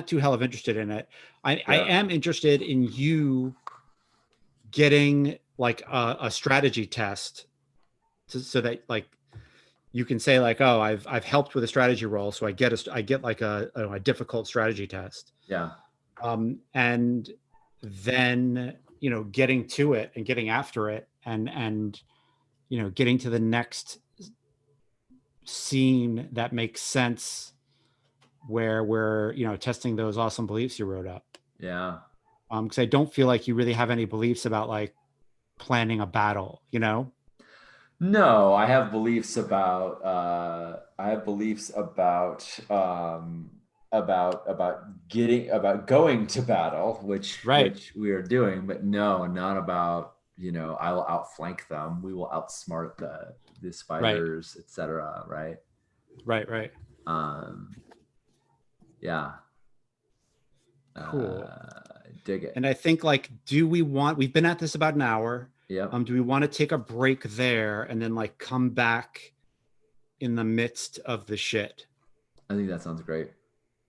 [SPEAKER 2] too hell of interested in it. I am interested in you getting like a strategy test so that like you can say like, oh, I've helped with a strategy role, so I get like a difficult strategy test.
[SPEAKER 1] Yeah.
[SPEAKER 2] And then getting to it and getting after it and getting to the next scene that makes sense where we're testing those awesome beliefs you wrote up.
[SPEAKER 1] Yeah.
[SPEAKER 2] Because I don't feel like you really have any beliefs about like planning a battle.
[SPEAKER 1] No, I have beliefs about going to battle, which we are doing, but no, not about, I will outflank them. We will outsmart the spiders, etc. Right.
[SPEAKER 2] Right.
[SPEAKER 1] Yeah.
[SPEAKER 2] Cool.
[SPEAKER 1] Dig it.
[SPEAKER 2] And I think like, we've been at this about an hour.
[SPEAKER 1] Yeah.
[SPEAKER 2] Do we want to take a break there and then like come back in the midst of the shit?
[SPEAKER 1] I think that sounds great.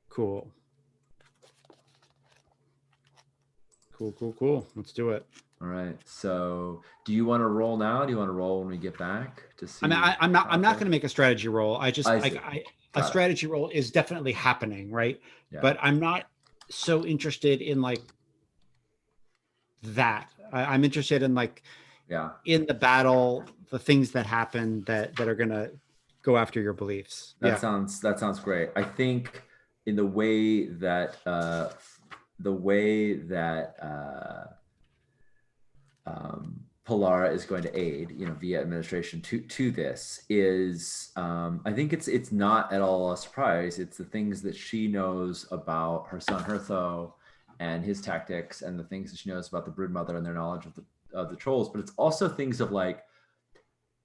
[SPEAKER 2] Cool. Let's do it.
[SPEAKER 1] All right. So do you want to roll now? Do you want to roll when we get back to see?
[SPEAKER 2] I mean, I'm not going to make a strategy roll. I just, a strategy roll is definitely happening. Right. Yeah. But I'm not so interested in like that. I'm interested in like, in the battle, the things that happen that are going to go after your beliefs.
[SPEAKER 1] That sounds great. I think in the way that Polara is going to aid, via administration to this is, I think it's not at all a surprise. It's the things that she knows about her son Hertho and his tactics, and the things that she knows about the Broodmother and their knowledge of the trolls. But it's also things of like,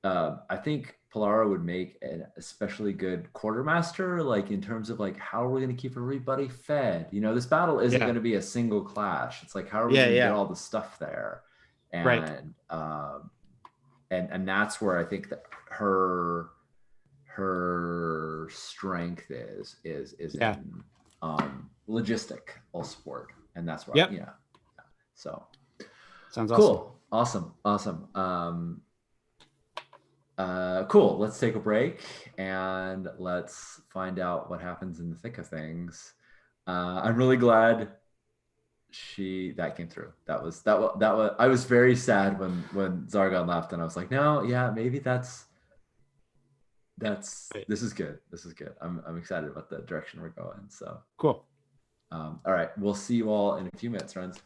[SPEAKER 1] I think Polara would make an especially good quartermaster, like in terms of like, how are we going to keep everybody fed? This battle isn't going to be a single clash. It's like, how are we going to get all the stuff there? And and that's where I think that her strength is in logistical support, and that's why so
[SPEAKER 2] sounds
[SPEAKER 1] cool. Awesome. Cool. Let's take a break and let's find out what happens in the thick of things. I'm really glad that came through. That was I was very sad when Zargon left, and I was like, no, yeah, maybe this is good. I'm excited about the direction we're going. So
[SPEAKER 2] cool.
[SPEAKER 1] All right, we'll see you all in a few minutes, friends.